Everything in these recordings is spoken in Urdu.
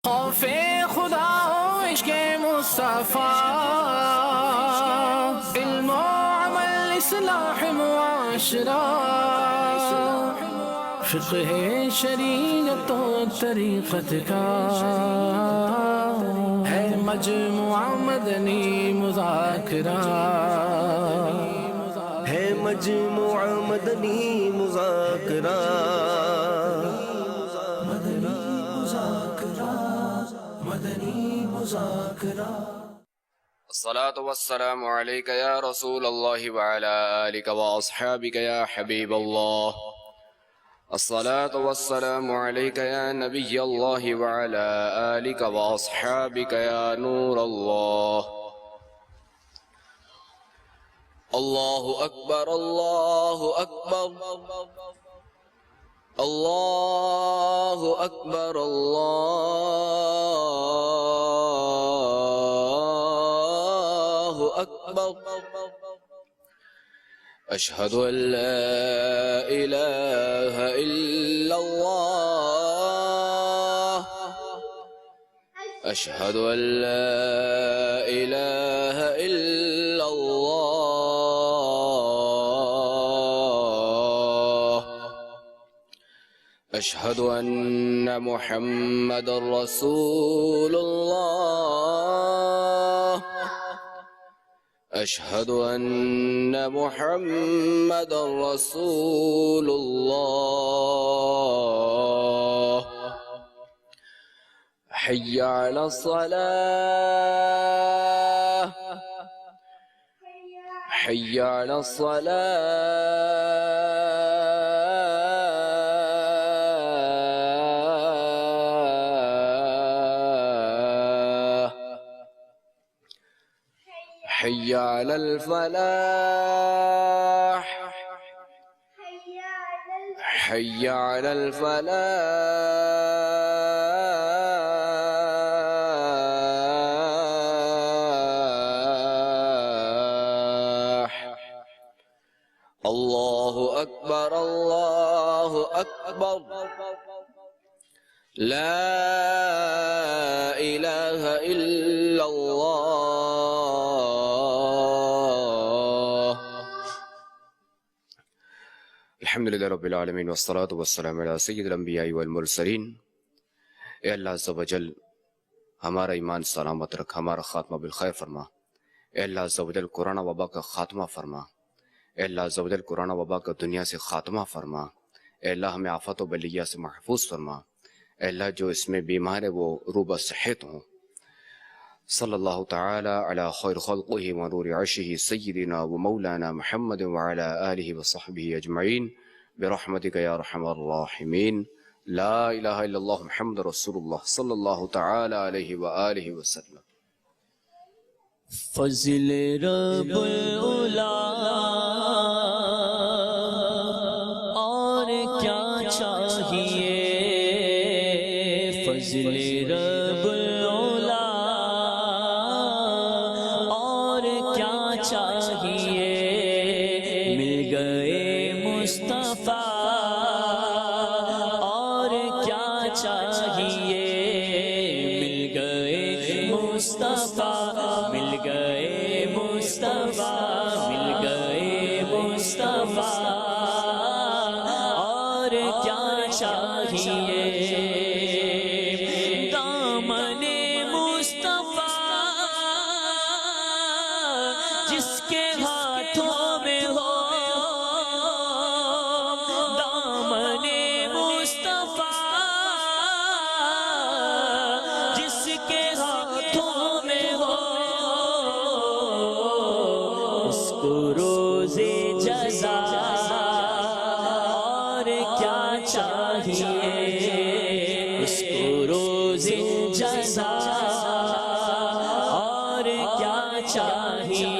خوف خدا و عشق مصطفیٰ، علم و عمل اصلاح معاشرہ، فقہ شریعت و طریقت کا ہے مجموعہ مدنی مذاکرہ، ہے مجموعہ مدنی مذاکرہ، الصلاة والسلام عليك يا رسول الله وعلى آلك وأصحابك يا حبيب الله. الصلاة والسلام عليك يا نبي الله وعلى آلك وأصحابك يا نور الله. الله أكبر الله أكبر الله أكبر الله أكبر. أشهد أن لا إله إلا الله، أشهد أن لا إله إلا الله، أشهد أن محمد رسول الله، أشهد أن محمد رسول الله. حي على الصلاة، حي على الصلاة، حي على الفلاح، حي على الفلاح. الله أكبر الله أكبر، لا إله إلا الله. الحمدللہ رب العالمین والصلاة والسلام علی سید الانبیاء والمرسلین. اے اللہ عز و جل ہمارا ایمان سلامت رکھ، ہمارا خاتمہ بالخیر فرما. اے اللہ عز و جل کورونا وبا کا خاتمہ فرما. اے اللہ عز و جل کورونا وبا کا دنیا سے خاتمہ فرما. اے اللہ ہمیں آفات و بلیہ سے محفوظ فرما. اے اللہ جو اس میں بیمار ہے وہ روبہ صحت ہوں. صلی اللہ تعالی علی خیر خلقہ ونور عرشہ سیدنا و مولانا محمد وعلی آلہ وصحبہ اجمعین برحمتک یا ارحم الراحمین. لا الہ الا اللہ محمد رسول اللہ صلی اللہ تعالی علیہ وآلہ وسلم. فضل رب العلا اور کیا چاہیے، فضل رب العلا اور کیا چاہیے، مل گئے مصطفیٰ اور کیا چاہیے، مل گئے مصطفیٰ، مل گئے مصطفیٰ، مل گئے مصطفیٰ اور کیا چاہیے. دامن مصطفیٰ جس کے ہاتھوں میں ہو، دامن مصطفیٰ جس کے ہاتھوں میں ہو، اس کو روز جزا اور کیا چاہیے، اس کو روز جزا اور کیا چاہیے.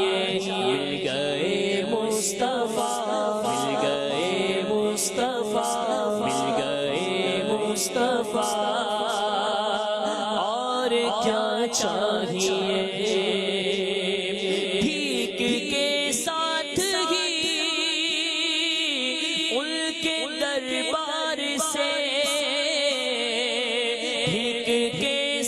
مل گئے مصطفیٰ، مل گئے مصطفیٰ، مل گئے مصطفیٰ اور کیا چاہیے. بھیک کے ساتھ ہی ان کے دربار سے، بھیک کے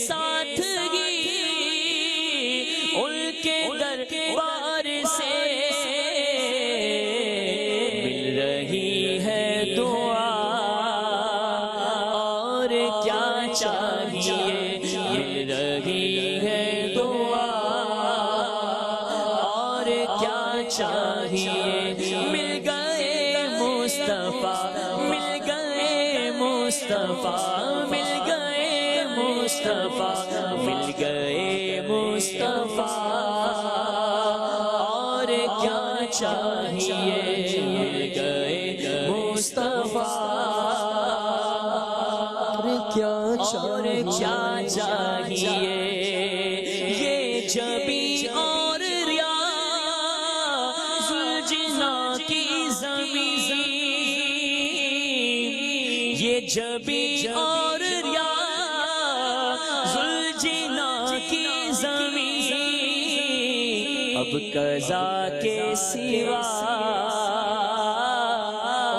چاہیے مل رہی ہے دعا اور کیا چاہیے مل گئے مصطفیٰ مل گئے مصطفیٰ مل گئے مصطفیٰ مل گئے مصطفیٰ اور کیا چاہیے مل گئے مصطفیٰ اور کیا چاہیے یہ جبی اور ریا زلجنا کی زمین یہ جبی اور ریا زلجنا کی زمین اب قضا کے سوا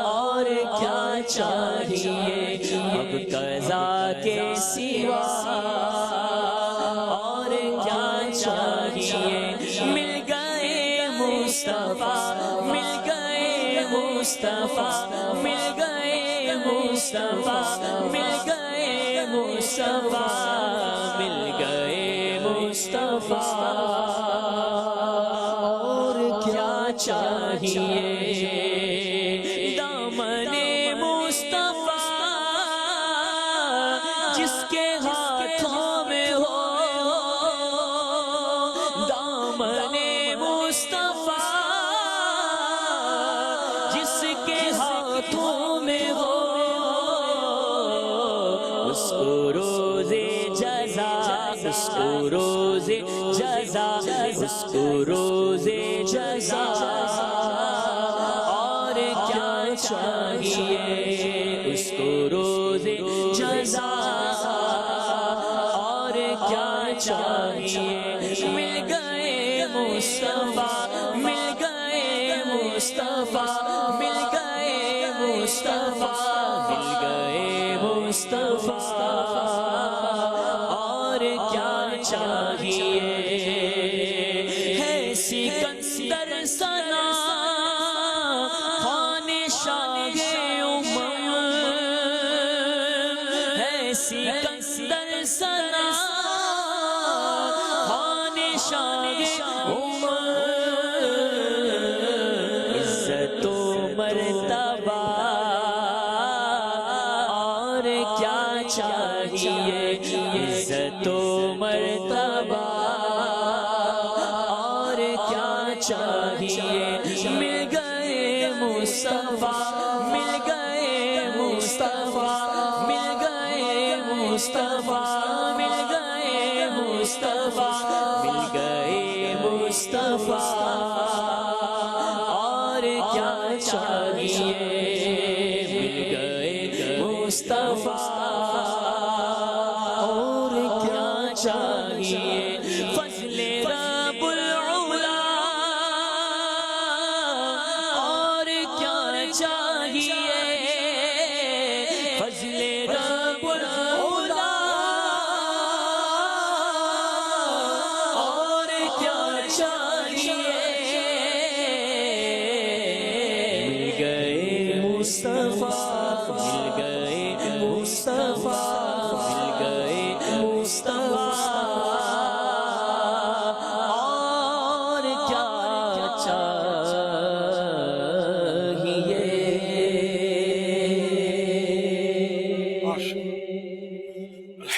اور کیا چاہیے اب قضا کے سوا اور کیا چاہیے مل گئے مصطفیٰ مل گئے مصطفیٰ مل گئے مصطفیٰ مل گئے مصطفیٰ مل گئے مصطفیٰ اور کیا چاہیے دامن مصطفیٰ جس کے ہاتھوں میں ہو دامن مصطفیٰ جس کے ہاتھوں میں ہو اس کو روز جزا اس کو روز جزا اس کو روز جزا اور کیا چاہیے اس کو روز جزا اور کیا چاہیے مل گئے مصطفیٰ مل گئے مصطفیٰ مل گئے مصطفیٰ مل گئے مصطفیٰ اور کیا چاہیے ہے سکندر ثنا خان شاہ ہے سکندر ثنا خان شاہ عزت و مرتبہ اور کیا چاہیے عزت و مرتبہ اور کیا چاہیے مل گئے مصطفیٰ مل گئے مصطفیٰ مل گئے مصطفیٰ مل گئے مصطفیٰ مل گئے مصطفیٰ اور کیا چاہیے مل گئے مصطفیٰ اور کیا چاہیے فضل رب العلا اور کیا چاہیے فضل رب العلا اور کیا چاہیے مل گئے مصطفیٰ مل گئے مصطفیٰ مل گئے مصطفیٰ اور کیا چاہیے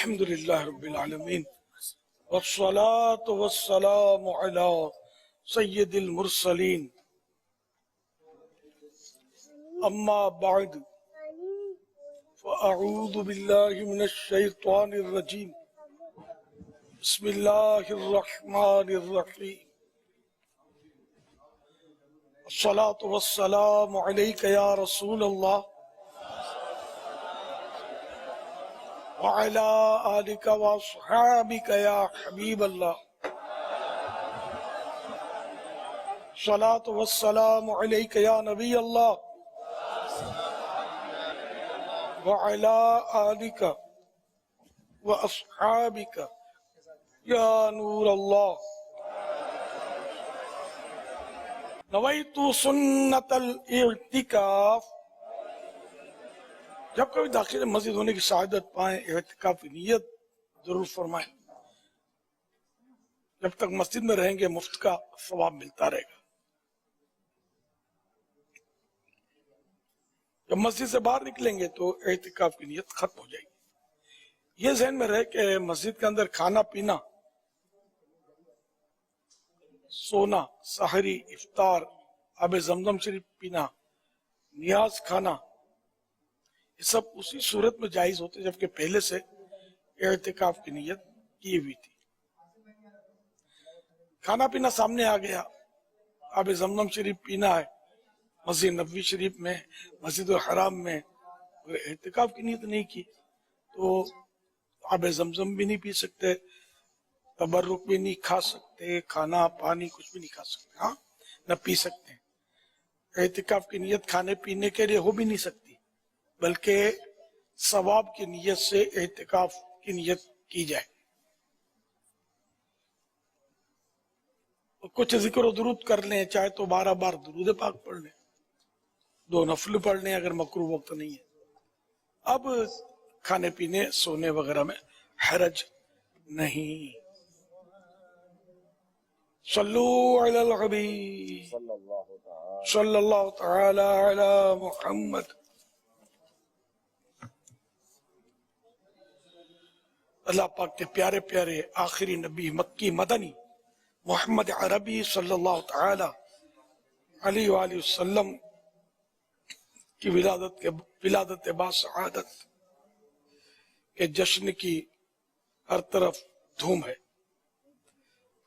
الحمدللہ رب العالمین والصلاة والسلام علی سید المرسلین اما بعد فاعوذ باللہ من الشیطان الرجیم بسم اللہ الرحمن الرحیم الصلاة والسلام علیک یا رسول اللہ وعلى آلك وأصحابك يا حبيب الله صلاة والسلام عليك يا نبي الله وعلى آلك وأصحابك يا نور الله نويت سنة الاعتكاف جب کبھی داخل مسجد ہونے کی سعادت پائیں اعتکاف کی نیت ضرور فرمائیں. جب تک مسجد میں رہیں گے مفت کا ثواب ملتا رہے گا. جب مسجد سے باہر نکلیں گے تو اعتکاف کی نیت ختم ہو جائے گی. یہ ذہن میں رہے کہ مسجد کے اندر کھانا پینا، سونا، سحری، افطار، آب زمزم شریف پینا، نیاز کھانا، یہ سب اسی صورت میں جائز ہوتے جبکہ پہلے سے اعتکاف کی نیت کی ہوئی تھی. کھانا پینا سامنے آ گیا، آب زمزم شریف پینا ہے مسجد نبوی شریف میں، مسجد الحرام میں، اور اعتکاف کی نیت نہیں کی تو آب زمزم بھی نہیں پی سکتے، تبرک بھی نہیں کھا سکتے، کھانا پانی کچھ بھی نہیں کھا سکتے، ہاں نہ پی سکتے. اعتکاف کی نیت کھانے پینے کے لیے ہو بھی نہیں سکتی، بلکہ ثواب کی نیت سے اعتکاف کی نیت کی جائے. کچھ ذکر و درود کر لیں، چاہے تو 12 بار درود پاک پڑھ لیں، 2 نفل پڑھ لیں اگر مکروہ وقت نہیں ہے. اب کھانے پینے سونے وغیرہ میں حرج نہیں. صلو علی الحبیب صلی اللہ تعالی علی محمد. اللہ پاک کے پیارے پیارے آخری نبی مکی مدنی محمد عربی صلی اللہ تعالی علیہ وآلہ وسلم کی ولادت با سعادت کے جشن کی ہر طرف دھوم ہے.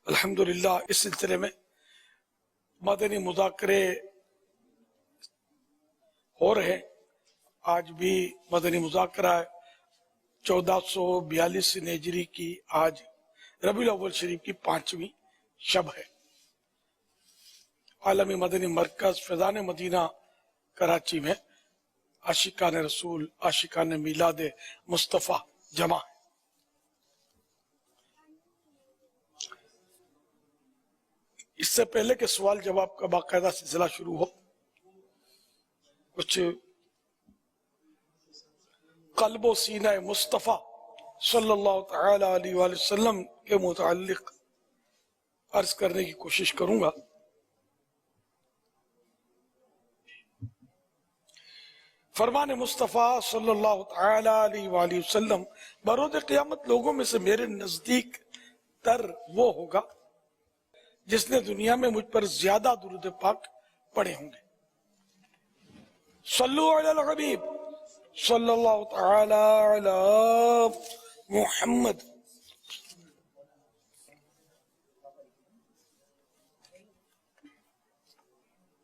الحمدللہ اس سلسلے میں مدنی مذاکرے ہو رہے ہیں. آج بھی مدنی مذاکرہ ہے. 1442 ہجری کی آج ربیع الاول شریف کی 5ویں شب ہے. عالمی مدنی مرکز فیضان مدینہ کراچی میں عاشقان رسول، عاشقان میلاد مصطفیٰ جمع ہے. اس سے پہلے کہ سوال جواب کا باقاعدہ سلسلہ شروع ہو، کچھ قلب و سینہ مصطفیٰ صلی اللہ تعالی علیہ وآلہ وسلم کے متعلق عرض کرنے کی کوشش کروں گا. فرمان مصطفیٰ صلی اللہ تعالی علیہ وآلہ وسلم: بروز قیامت لوگوں میں سے میرے نزدیک تر وہ ہوگا جس نے دنیا میں مجھ پر زیادہ درود پاک پڑھے ہوں گے. صلو علی الحبیب صلی اللہ تعالی علی محمد.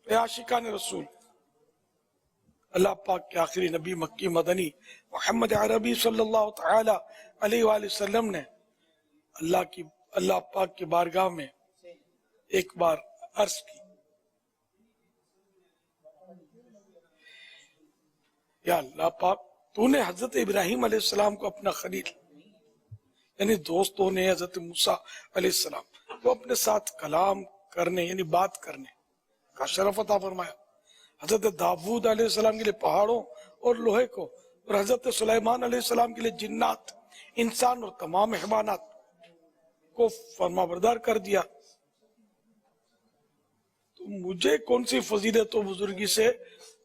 اے عاشقان رسول، اللہ پاک کے آخری نبی مکی مدنی محمد عربی صلی اللہ تعالی علیہ وآلہ وسلم نے اللہ پاک کی بارگاہ میں ایک بار عرض کی: یا اللہ پاک، تو نے حضرت ابراہیم علیہ السلام کو اپنا خلیل یعنی دوستوں نے حضرت موسیٰ علیہ السلام کو اپنے ساتھ کلام کرنے یعنی بات کرنے کا شرف عطا فرمایا. حضرت داؤد علیہ السلام کے لیے پہاڑوں اور لوہے کو، اور حضرت سلیمان علیہ السلام کے لیے جنات، انسان اور تمام حیوانات کو فرما بردار کر دیا. تو مجھے کون سی فضیلت و بزرگی سے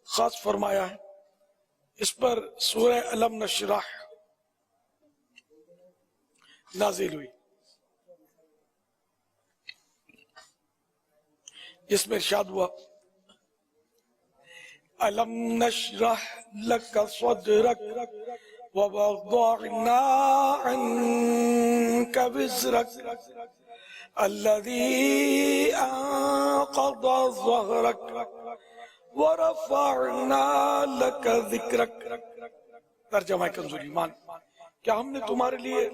خاص فرمایا ہے؟ اس پر سورہ الم نشرح نازل ہوئی، جس میں ارشاد ہوا: الم نشرح لک صدرک ووضعنا عنک وزرک الذی انقض ظہرک ورفعنا لک ذکرک. ترجمہ کنز ایمان: کیا ہم نے تمہارے لیے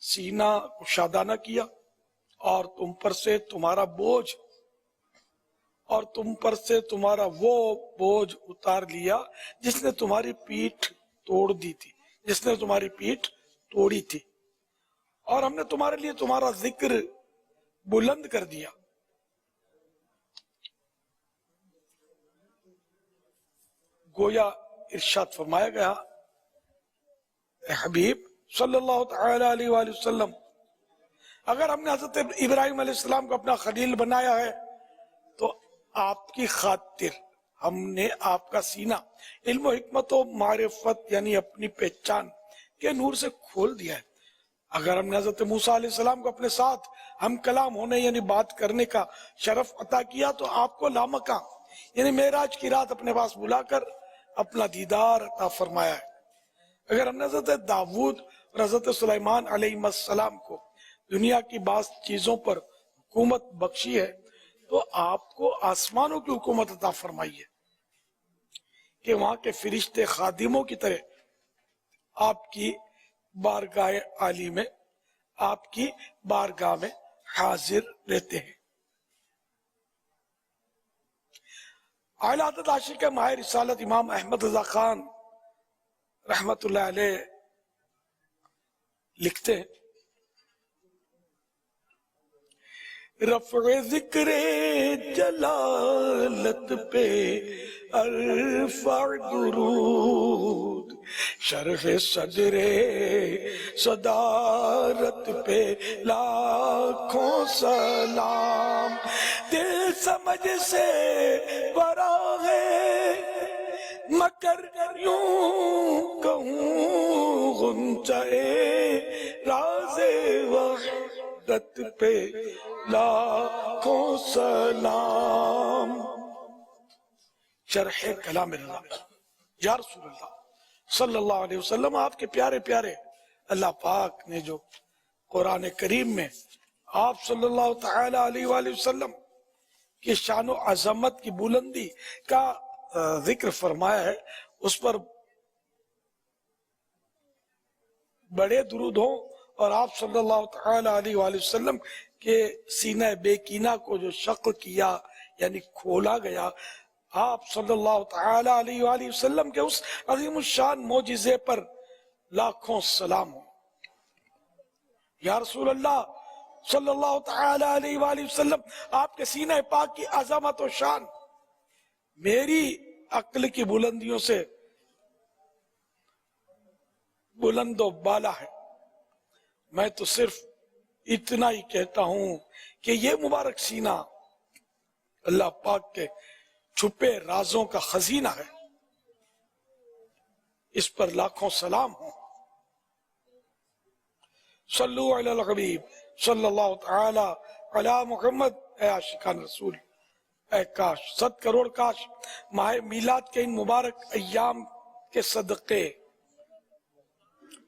سینہ کشادہ نہ کیا اور تم پر سے تمہارا بوجھ اور تم پر سے تمہارا وہ بوجھ اتار لیا جس نے تمہاری پیٹھ توڑ دی تھی، جس نے تمہاری پیٹھ توڑی تھی، اور ہم نے تمہارے لیے تمہارا ذکر بلند کر دیا. گویا ارشاد فرمایا گیا: اے حبیب، صلی اللہ تعالی علیہ وآلہ وسلم، اگر ہم نے حضرت ابراہیم علیہ السلام کو اپنا خلیل بنایا ہے تو آپ کی خاطر ہم نے آپ کا سینہ علم و حکمت و معرفت یعنی اپنی پہچان کے نور سے کھول دیا ہے۔ اگر ہم نے حضرت موسیٰ علیہ السلام کو اپنے ساتھ ہم کلام ہونے یعنی بات کرنے کا شرف عطا کیا تو آپ کو لامکاں یعنی معراج کی رات اپنے پاس بلا کر اپنا دیدار عطا فرمایا ہے۔ اگر ہم نے حضرت داؤد اور حضرت سلیمان علیہ السلام کو دنیا کی بعض چیزوں پر حکومت بخشی ہے تو آپ کو آسمانوں کی حکومت عطا فرمائی ہے کہ وہاں کے فرشتے خادموں کی طرح آپ کی بارگاہ عالی میں آپ کی بارگاہ میں حاضر رہتے ہیں۔ اعلیٰ حضرت عاشق ماہ رسالت امام احمد رضا خان رحمت اللہ علیہ لکھتے ہیں، رفع ذکر جلالت پہ ارفع درود، شرح صدر صدارت پہ لاکھوں سلام، دل سمجھ سے برا ہے مگر یوں کہوں غنچہ راز وحدت پہ لاکھوں سلام۔ شرح کلام اللہ، یا رسول اللہ صلی اللہ علیہ وسلم، آپ کے پیارے پیارے اللہ پاک نے جو قرآن کریم میں آپ صلی اللہ تعالی علیہ وآلہ وسلم کی شان و عظمت کی بلندی کا ذکر فرمایا ہے، اس پر بڑے درود ہوں، اور آپ صلی اللہ تعالی علیہ وآلہ وسلم کے سینہ بے کینہ کو جو شق کیا یعنی کھولا گیا، آپ صلی اللہ تعالی علیہ وآلہ وسلم کے اس عظیم الشان معجزے پر لاکھوں سلام ہوں۔ یا رسول اللہ صلی اللہ تعالی علیہ وآلہ وسلم، آپ کے سینہ پاک کی عظمت و شان میری عقل کی بلندیوں سے بلند و بالا ہے۔ میں تو صرف اتنا ہی کہتا ہوں کہ یہ مبارک سینہ اللہ پاک کے چھپے رازوں کا خزینہ ہے، اس پر لاکھوں سلام ہوں۔ صلو علی الحبیب صلی اللہ تعالی علی محمد۔ اے عاشقان رسول، اے کاش 100 کروڑ کاش ماہ میلاد کے ان مبارک ایام کے صدقے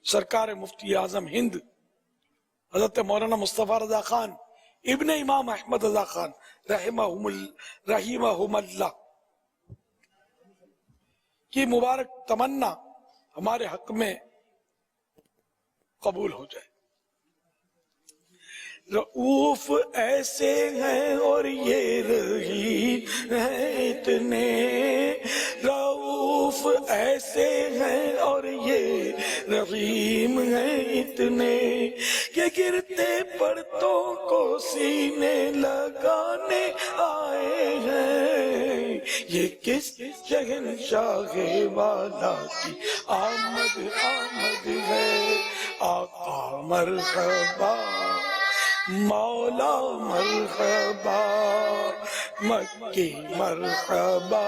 سرکار مفتی اعظم ہند حضرت مولانا مصطفیٰ رضا خان ابن امام احمد رضا خان رحمہم اللہ کی مبارک تمنا ہمارے حق میں قبول ہو جائے۔ رؤوف ایسے ہیں اور یہ رحیم ہیں اتنے، رؤوف ایسے ہیں اور یہ رحیم ہیں اتنے، کہ گرتے پرتوں کو سینے لگانے آئے ہیں، یہ کس شہنشاہ والا کی آمد آمد ہے۔ آقا مرحبا، مولا مرحبا، مکی مرحبا،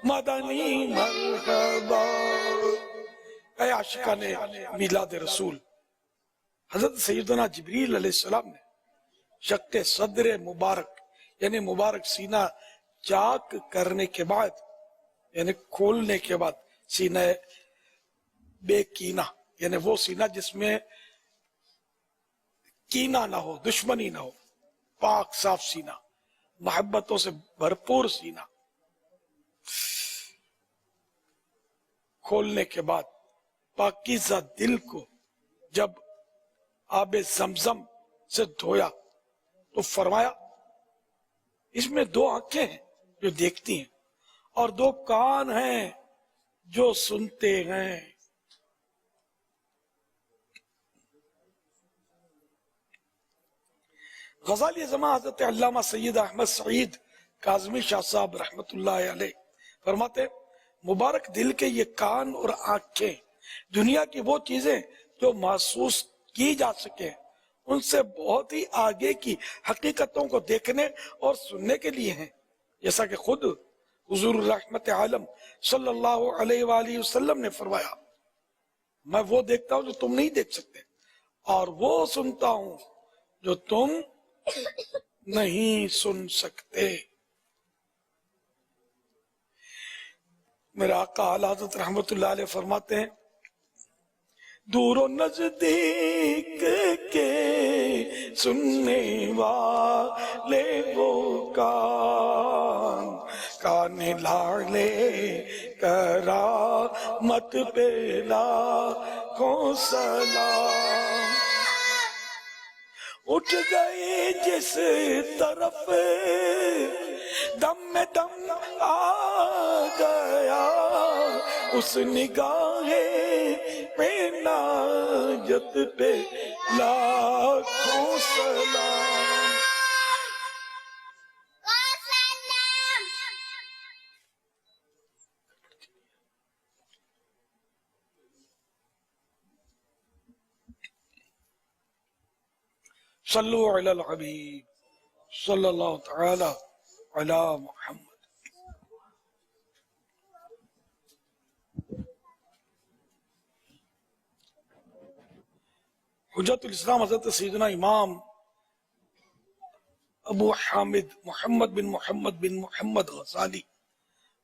مدنی مرحبا۔ اے عاشقان میلاد رسول، حضرت سیدنا جبریل علیہ السلام نے شق صدر مبارک یعنی مبارک سینہ چاک کرنے کے بعد یعنی کھولنے کے بعد سینہ بے کینہ یعنی وہ سینہ جس میں کینہ نہ ہو، دشمنی نہ ہو، پاک صاف سینہ، محبتوں سے بھرپور سینہ، کھولنے کے بعد پاکیزہ دل کو جب آب زمزم سے دھویا تو فرمایا اس میں 2 آنکھیں ہیں جو دیکھتی ہیں اور 2 کان ہیں جو سنتے ہیں۔ غزالی زمان حضرت علامہ سید احمد سعید کاظمی شاہ صاحب رحمت اللہ علیہ فرماتے، مبارک دل کے یہ کان اور آنکھیں دنیا کی وہ چیزیں جو محسوس کی جا سکے ان سے بہت ہی آگے کی حقیقتوں کو دیکھنے اور سننے کے لیے ہیں، جیسا کہ خود حضور رحمت عالم صلی اللہ علیہ وآلہ وسلم نے فرمایا، میں وہ دیکھتا ہوں جو تم نہیں دیکھ سکتے، اور وہ سنتا ہوں جو تم نہیں سن سکتے۔ میرے آقا اعلی حضرت رحمت اللہ علیہ فرماتے ہیں، دور و نزدیک کے سننے والے وہ کان لاڑے کرامت پہ لاکھوں سلام، اٹھ گئے جس طرف دم میں دم آ گیا، اس نگاہ پہ ناجت پہ لاکھوں سلام۔ صلو علی الحبیب صلی اللہ تعالی علی محمد۔ حجت الاسلام حضرت سیدنا امام ابو حامد محمد بن محمد غزالی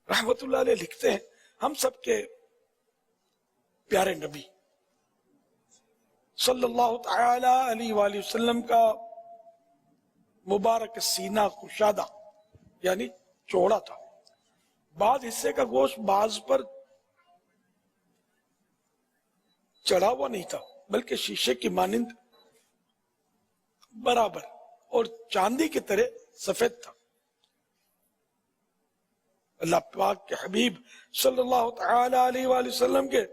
رحمت اللہ علیہ لکھتے ہیں، ہم سب کے پیارے نبی صلی اللہ تعالی علیہ وآلہ وسلم کا مبارک سینہ کشادہ یعنی چوڑا تھا، بعض حصے کا گوشت بعض پر چڑھا ہوا نہیں تھا بلکہ شیشے کی مانند برابر اور چاندی کی طرح سفید تھا۔ اللہ پاک کے حبیب صلی اللہ تعالی علیہ وآلہ وسلم کے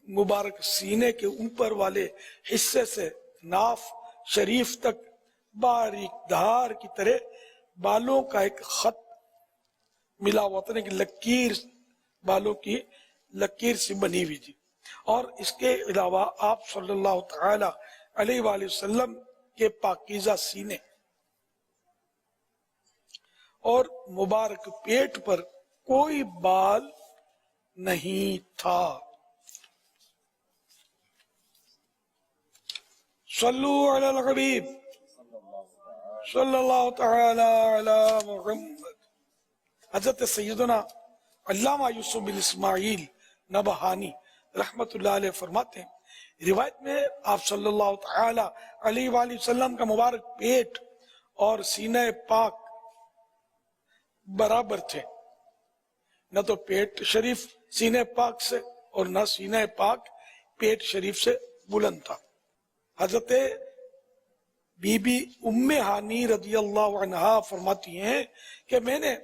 مبارک سینے کے اوپر والے حصے سے ناف شریف تک باریک دھار کی طرح بالوں کا ایک خط ملا ہوا تھا کہ لکیر بالوں کی لکیر سے بنی ہوئی تھی، اور اس کے علاوہ آپ صلی اللہ تعالی علیہ وآلہ وسلم کے پاکیزہ سینے اور مبارک پیٹ پر کوئی بال نہیں تھا۔ صلو علی الحبیب صلی اللہ تعالی علی محمد۔ حضرت سیدنا علامہ یوسف بن اسماعیل نبہانی رحمت اللہ علیہ فرماتے ہیں، روایت میں آپ صلی اللہ تعالی علیہ وآلہ وسلم کا مبارک پیٹ اور سینہ پاک برابر تھے، نہ تو پیٹ شریف سینہ پاک سے اور نہ سینہ پاک پیٹ شریف سے بلند تھا۔ حضرت بی بی ام ہانی رضی اللہ عنہا فرماتی ہیں کہ میں نے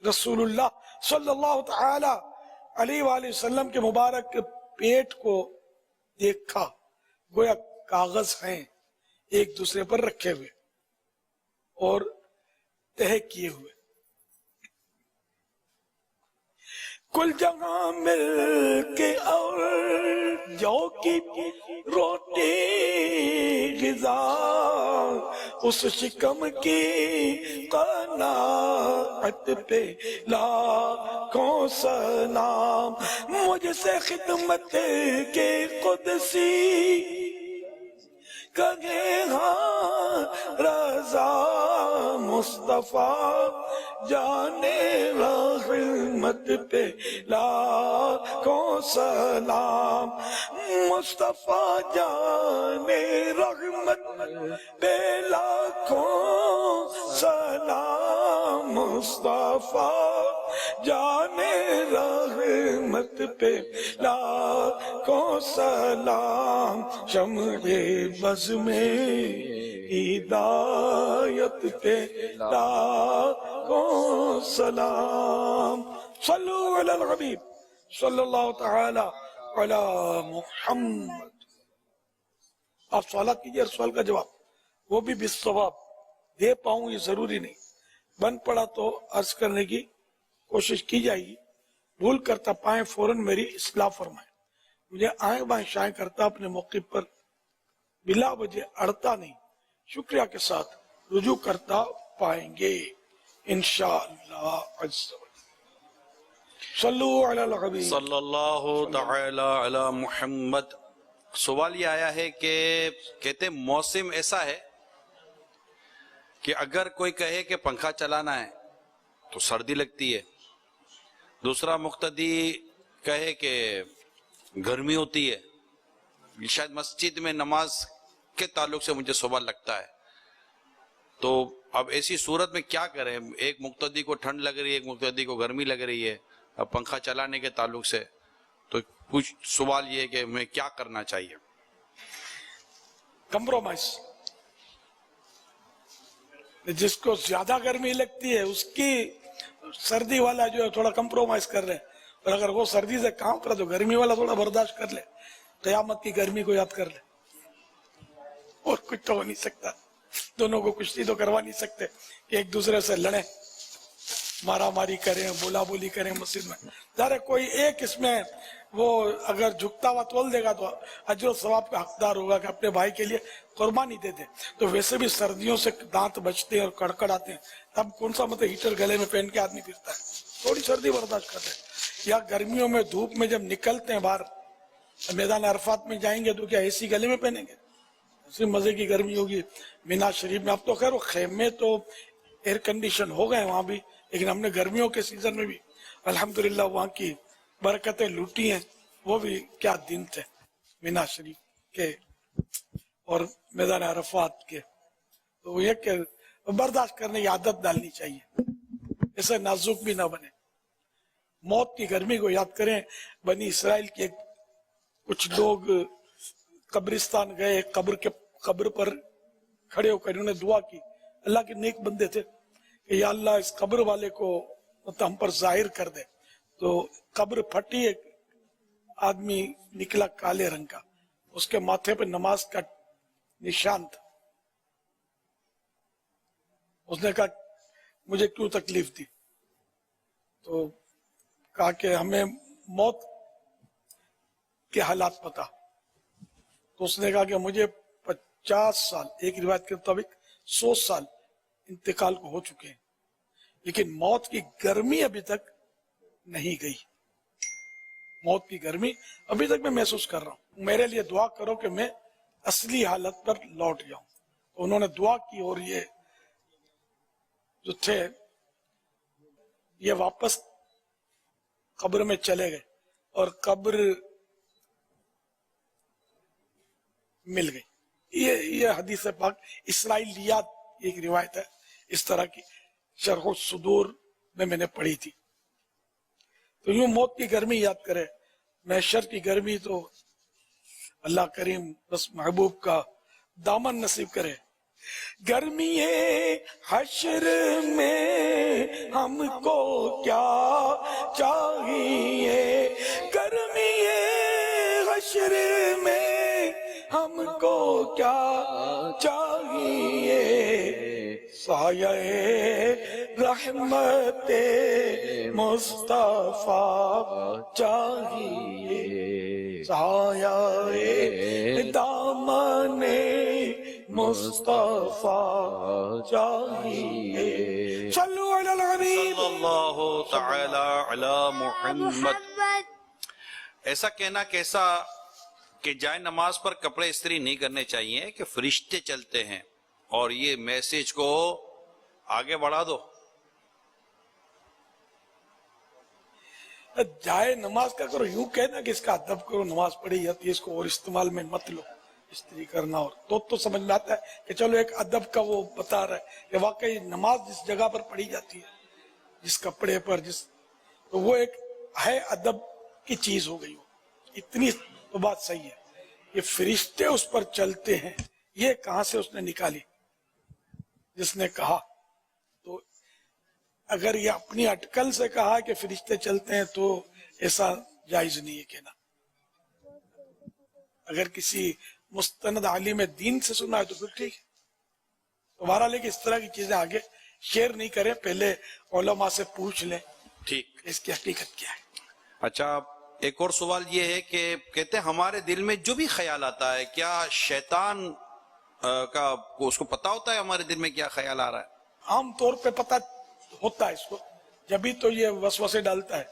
رسول اللہ صلی اللہ تعالی علیہ وآلہ وسلم کے مبارک پیٹ کو دیکھا، گویا کاغذ ہیں ایک دوسرے پر رکھے ہوئے اور تہہ کیے ہوئے، کل جگہ مل کے اور جو کی روٹی غذا، اس شکم کی قناعت پہ لاکھوں سلام، مجھ سے خدمت کے قدسی کہے ہاں رضا، مصطفیٰ جانے رحمت پہ لاکھوں سلام، مصطفیٰ جانے رحمت پہ لاکھوں سلام، مصطفیٰ جانے رحمت پہ لاکھوں سلام، شمع بز میں ہدایت پہ لاکھوں سلام۔ صلو علی الحبیب صلی اللہ تعالی علی محمد۔ آپ سوالات کیجئے، سوال کا جواب وہ بھی بالصواب دے پاؤں یہ ضروری نہیں، بن پڑا تو عرض کرنے کی کوشش کی جائے گی، بھول کرتا پائیں فوراً میری اصلاح فرمائیں۔ مجھے آئیں بائیں شائیں کرتا اپنے موقف پر بلا وجہ اڑتا نہیں، شکریہ کے ساتھ رجوع کرتا پائیں گے انشاءاللہ عز و جل۔ صلو علی الحبیب صلی اللہ تعالی علی محمد۔ سوال یہ آیا ہے کہ کہتے ہیں موسم ایسا ہے کہ اگر کوئی کہے کہ پنکھا چلانا ہے تو سردی لگتی ہے، دوسرا مقتدی کہے کہ گرمی ہوتی ہے۔ شاید مسجد میں نماز کے تعلق سے مجھے سوال لگتا ہے، تو اب ایسی صورت میں کیا کریں؟ ایک مقتدی کو ٹھنڈ لگ رہی ہے، ایک مقتدی کو گرمی لگ رہی ہے، اب پنکھا چلانے کے تعلق سے تو کچھ سوال یہ ہے کہ ہمیں کیا کرنا چاہیے؟ کمپرومائز، جس کو زیادہ گرمی لگتی ہے اس کی سردی والا جو ہے تھوڑا کمپرومائز کر رہے ہیں، اور اگر وہ سردی سے کام کرے تو گرمی والا تھوڑا برداشت کر لے، قیامت کی گرمی کو یاد کر لے۔ اور کچھ تو ہو نہیں سکتا، دونوں کو کشتی تو کروا نہیں سکتے کہ ایک دوسرے سے لڑیں، مارا ماری کریں، بولا بولی کریں مسجد میں۔ ظاہر ہے کوئی ایک اس میں وہ اگر جھکتا ہوا تول دے گا تو اجر و ثواب کا حقدار ہوگا کہ اپنے بھائی کے لیے قربانی دے دے۔ تو ویسے بھی سردیوں سے دانت بچتے ہیں اور کڑکڑ آتے ہیں، تب کون سا مطلب ہیٹر گلے میں پہن کے آدمی پھرتا ہے، تھوڑی سردی برداشت کرتے ہیں۔ یا گرمیوں میں دھوپ میں جب نکلتے ہیں باہر میدان عرفات میں جائیں گے تو کیا اے سی گلے میں پہنیں گے؟ اسی مزے کی گرمی ہوگی مینا شریف میں۔ اب تو خیر وہ خیمے تو ایئر کنڈیشن ہو گئے وہاں بھی، لیکن ہم نے گرمیوں کے سیزن میں بھی الحمدللہ وہاں کی برکتیں لوٹی ہیں۔ وہ بھی کیا دن تھے مینا شریف کے اور میدان عرفات کے۔ تو وہ یہ کہ برداشت کرنے کی عادت ڈالنی چاہیے، ایسے نازک بھی نہ بنے۔ موت کی گرمی کو یاد کریں، بنی اسرائیل کے کچھ لوگ قبرستان گئے، قبر پر کھڑے ہو کر انہوں نے دعا کی، اللہ کے نیک بندے تھے کہ یا اللہ اس قبر والے کو ہم پر ظاہر کر دے۔ تو قبر پھٹی، ایک آدمی نکلا کالے رنگ کا، اس کے ماتھے پہ نماز کا نشان تھا۔ اس نے کہا مجھے کیوں تکلیف دی؟ تو کہا کہ ہمیں موت کے حالات پتا۔ تو اس نے کہا کہ مجھے 50 سال، ایک روایت کے مطابق 100 سال انتقال کو ہو چکے ہیں، لیکن موت کی گرمی ابھی تک نہیں گئی۔ موت کی گرمی ابھی تک میں محسوس کر رہا ہوں، میرے لیے دعا کرو کہ میں اصلی حالت پر لوٹ جاؤں۔ تو انہوں نے دعا کی اور یہ جو تھے یہ واپس قبر میں چلے گئے اور قبر مل گئی۔ یہ حدیث پاک اسرائیلیات ایک روایت ہے اس طرح کی، شرح الصدور میں نے پڑھی تھی۔ تو یوں موت کی گرمی یاد کرے، محشر کی گرمی تو اللہ کریم بس محبوب کا دامن نصیب کرے۔ گرمی حشر میں ہم کو کیا چاہیے، گرمی حشر میں ہم کو کیا چاہیے، سایہ رحمت مصطفیٰ چاہیے، سایہ دامن مصطفیٰ چاہیے۔ صلو علی الحبیب صلی اللہ تعالی علی محمد۔ ایسا کہنا کیسا کہ جائے نماز پر کپڑے استری نہیں کرنے چاہیے کہ فرشتے چلتے ہیں، اور یہ میسج کو آگے بڑھا دو۔ جائے نماز کا کرو، یوں کہنا کہ اس کا ادب کرو، نماز پڑھی جاتی ہے اس کو اور استعمال میں مت لو، استری کرنا۔ اور تو سمجھ میں آتا ہے کہ چلو ایک ادب کا وہ بتا رہا ہے کہ واقعی نماز جس جگہ پر پڑھی جاتی ہے، جس کپڑے پر، تو وہ ایک ہے ادب کی چیز ہو گئی ہو۔ اتنی تو بات صحیح ہے، یہ فرشتے اس پر چلتے ہیں، یہ کہاں سے اس نے نکالی جس نے کہا؟ تو اگر یہ اپنی اٹکل سے کہا کہ فرشتے چلتے ہیں تو ایسا جائز نہیں ہے کہنا۔ اگر کسی مستند عالم دین سے سنا ہے تو پھر ٹھیک ہے، تمہارا، لیکن اس طرح کی چیزیں آگے شیئر نہیں کریں، پہلے علماء سے پوچھ لیں ٹھیک، اس کی حقیقت کیا ہے۔ اچھا ایک اور سوال یہ ہے کہ کہتے ہیں ہمارے دل میں جو بھی خیال آتا ہے کیا شیطان کا اس کو پتا ہوتا ہے ہمارے دل میں کیا خیال آ رہا ہے؟ عام طور پہ پتہ ہوتا ہے اس کو، جبھی تو یہ وسوسے ڈالتا ہے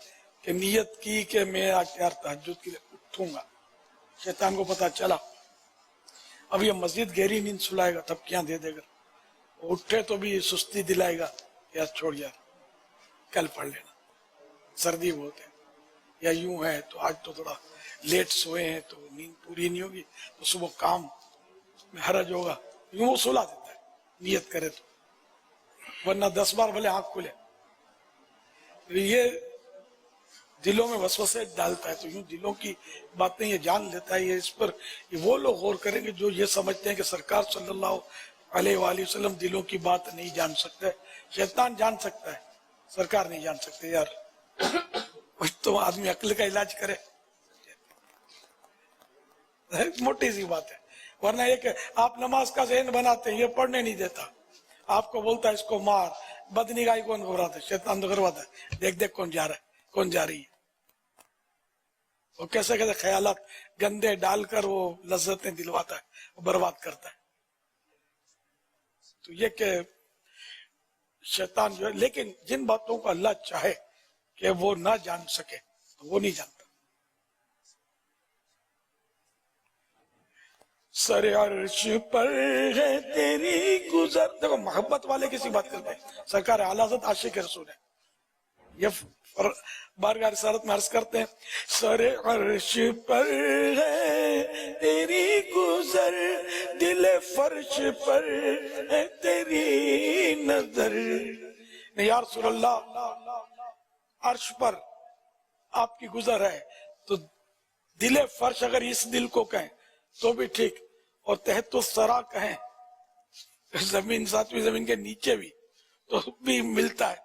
کہ نیت کی کہ میں آج یار تہجد کے لیے اٹھوں گا، شیطان کو پتا چلا اب یہ مسجد گہری نیند سلائے گا تب کیا دے دے گا، اٹھے تو بھی سستی دلائے گا، یار چھوڑ یار کل پڑھ لینا، سردی بہت ہے یا یوں ہے تو آج تو تھوڑا لیٹ سوئے ہیں تو نیند پوری نہیں ہوگی تو صبح کام میں حرج ہوگا، یوں وہ سلا دیتا ہے نیت کرے تو، ورنہ 10 بار بھلے آنکھ کھلے۔ یہ دلوں میں وسوسے ڈالتا ہے تو یوں دلوں کی باتیں یہ جان لیتا ہے، یہ اس پر یہ وہ لوگ غور کریں گے جو یہ سمجھتے ہیں کہ سرکار صلی اللہ علیہ وآلہ وسلم دلوں کی بات نہیں جان سکتے، شیطان جان سکتا ہے، سرکار نہیں جان سکتے۔ یار تو آدمی عقل کا علاج کرے، موٹی سی بات ہے، ورنہ یہ کہ آپ نماز کا ذہن بناتے ہیں یہ پڑھنے نہیں دیتا، آپ کو بولتا ہے اس کو مار، بدنگاہی کون کرواتا ہے؟ شیطان تو کرواتا ہے، دیکھ دیکھ کون جا رہا ہے کون جا رہی ہے، وہ کیسے کیسے خیالات گندے ڈال کر وہ لذتیں دلواتا ہے، وہ برباد کرتا ہے۔ تو یہ کہ شیطان جو ہے، لیکن جن باتوں کو اللہ چاہے کہ وہ نہ جان سکے تو وہ نہیں جانتا۔ سر عرش پر ہے تیری گزر، دیکھو محبت والے کسی بات کرتے ہیں، سرکار اعلیٰ حضرت عاشق رسول ہے، یہ بارگاہ رسالت میں عرض کرتے ہیں سر عرش پر ہے تیری گزر، دل فرش پر ہے تیری نظر، یا رسول اللہ عرش پر آپ کی گزر ہے تو دل فرش اگر اس دل کو کہیں تو بھی ٹھیک، اور تحت الثری کہیں زمین ساتویں زمین کے نیچے بھی تو بھی ملتا ہے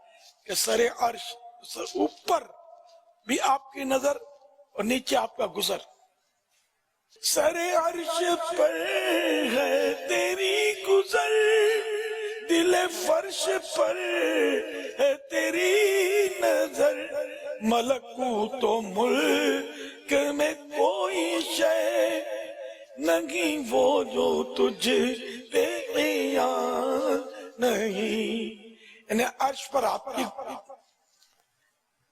کہ سر عرش اوپر بھی آپ کی نظر اور نیچے آپ کا گزر، سر عرش پر ہے تیری گزر، دل فرش پر ہے تیری نظر، ملکوت و ملک میں کوئی شے نہیں وہ جو تجھ پہ عیان نہیں، یعنی عرش پر آپ کی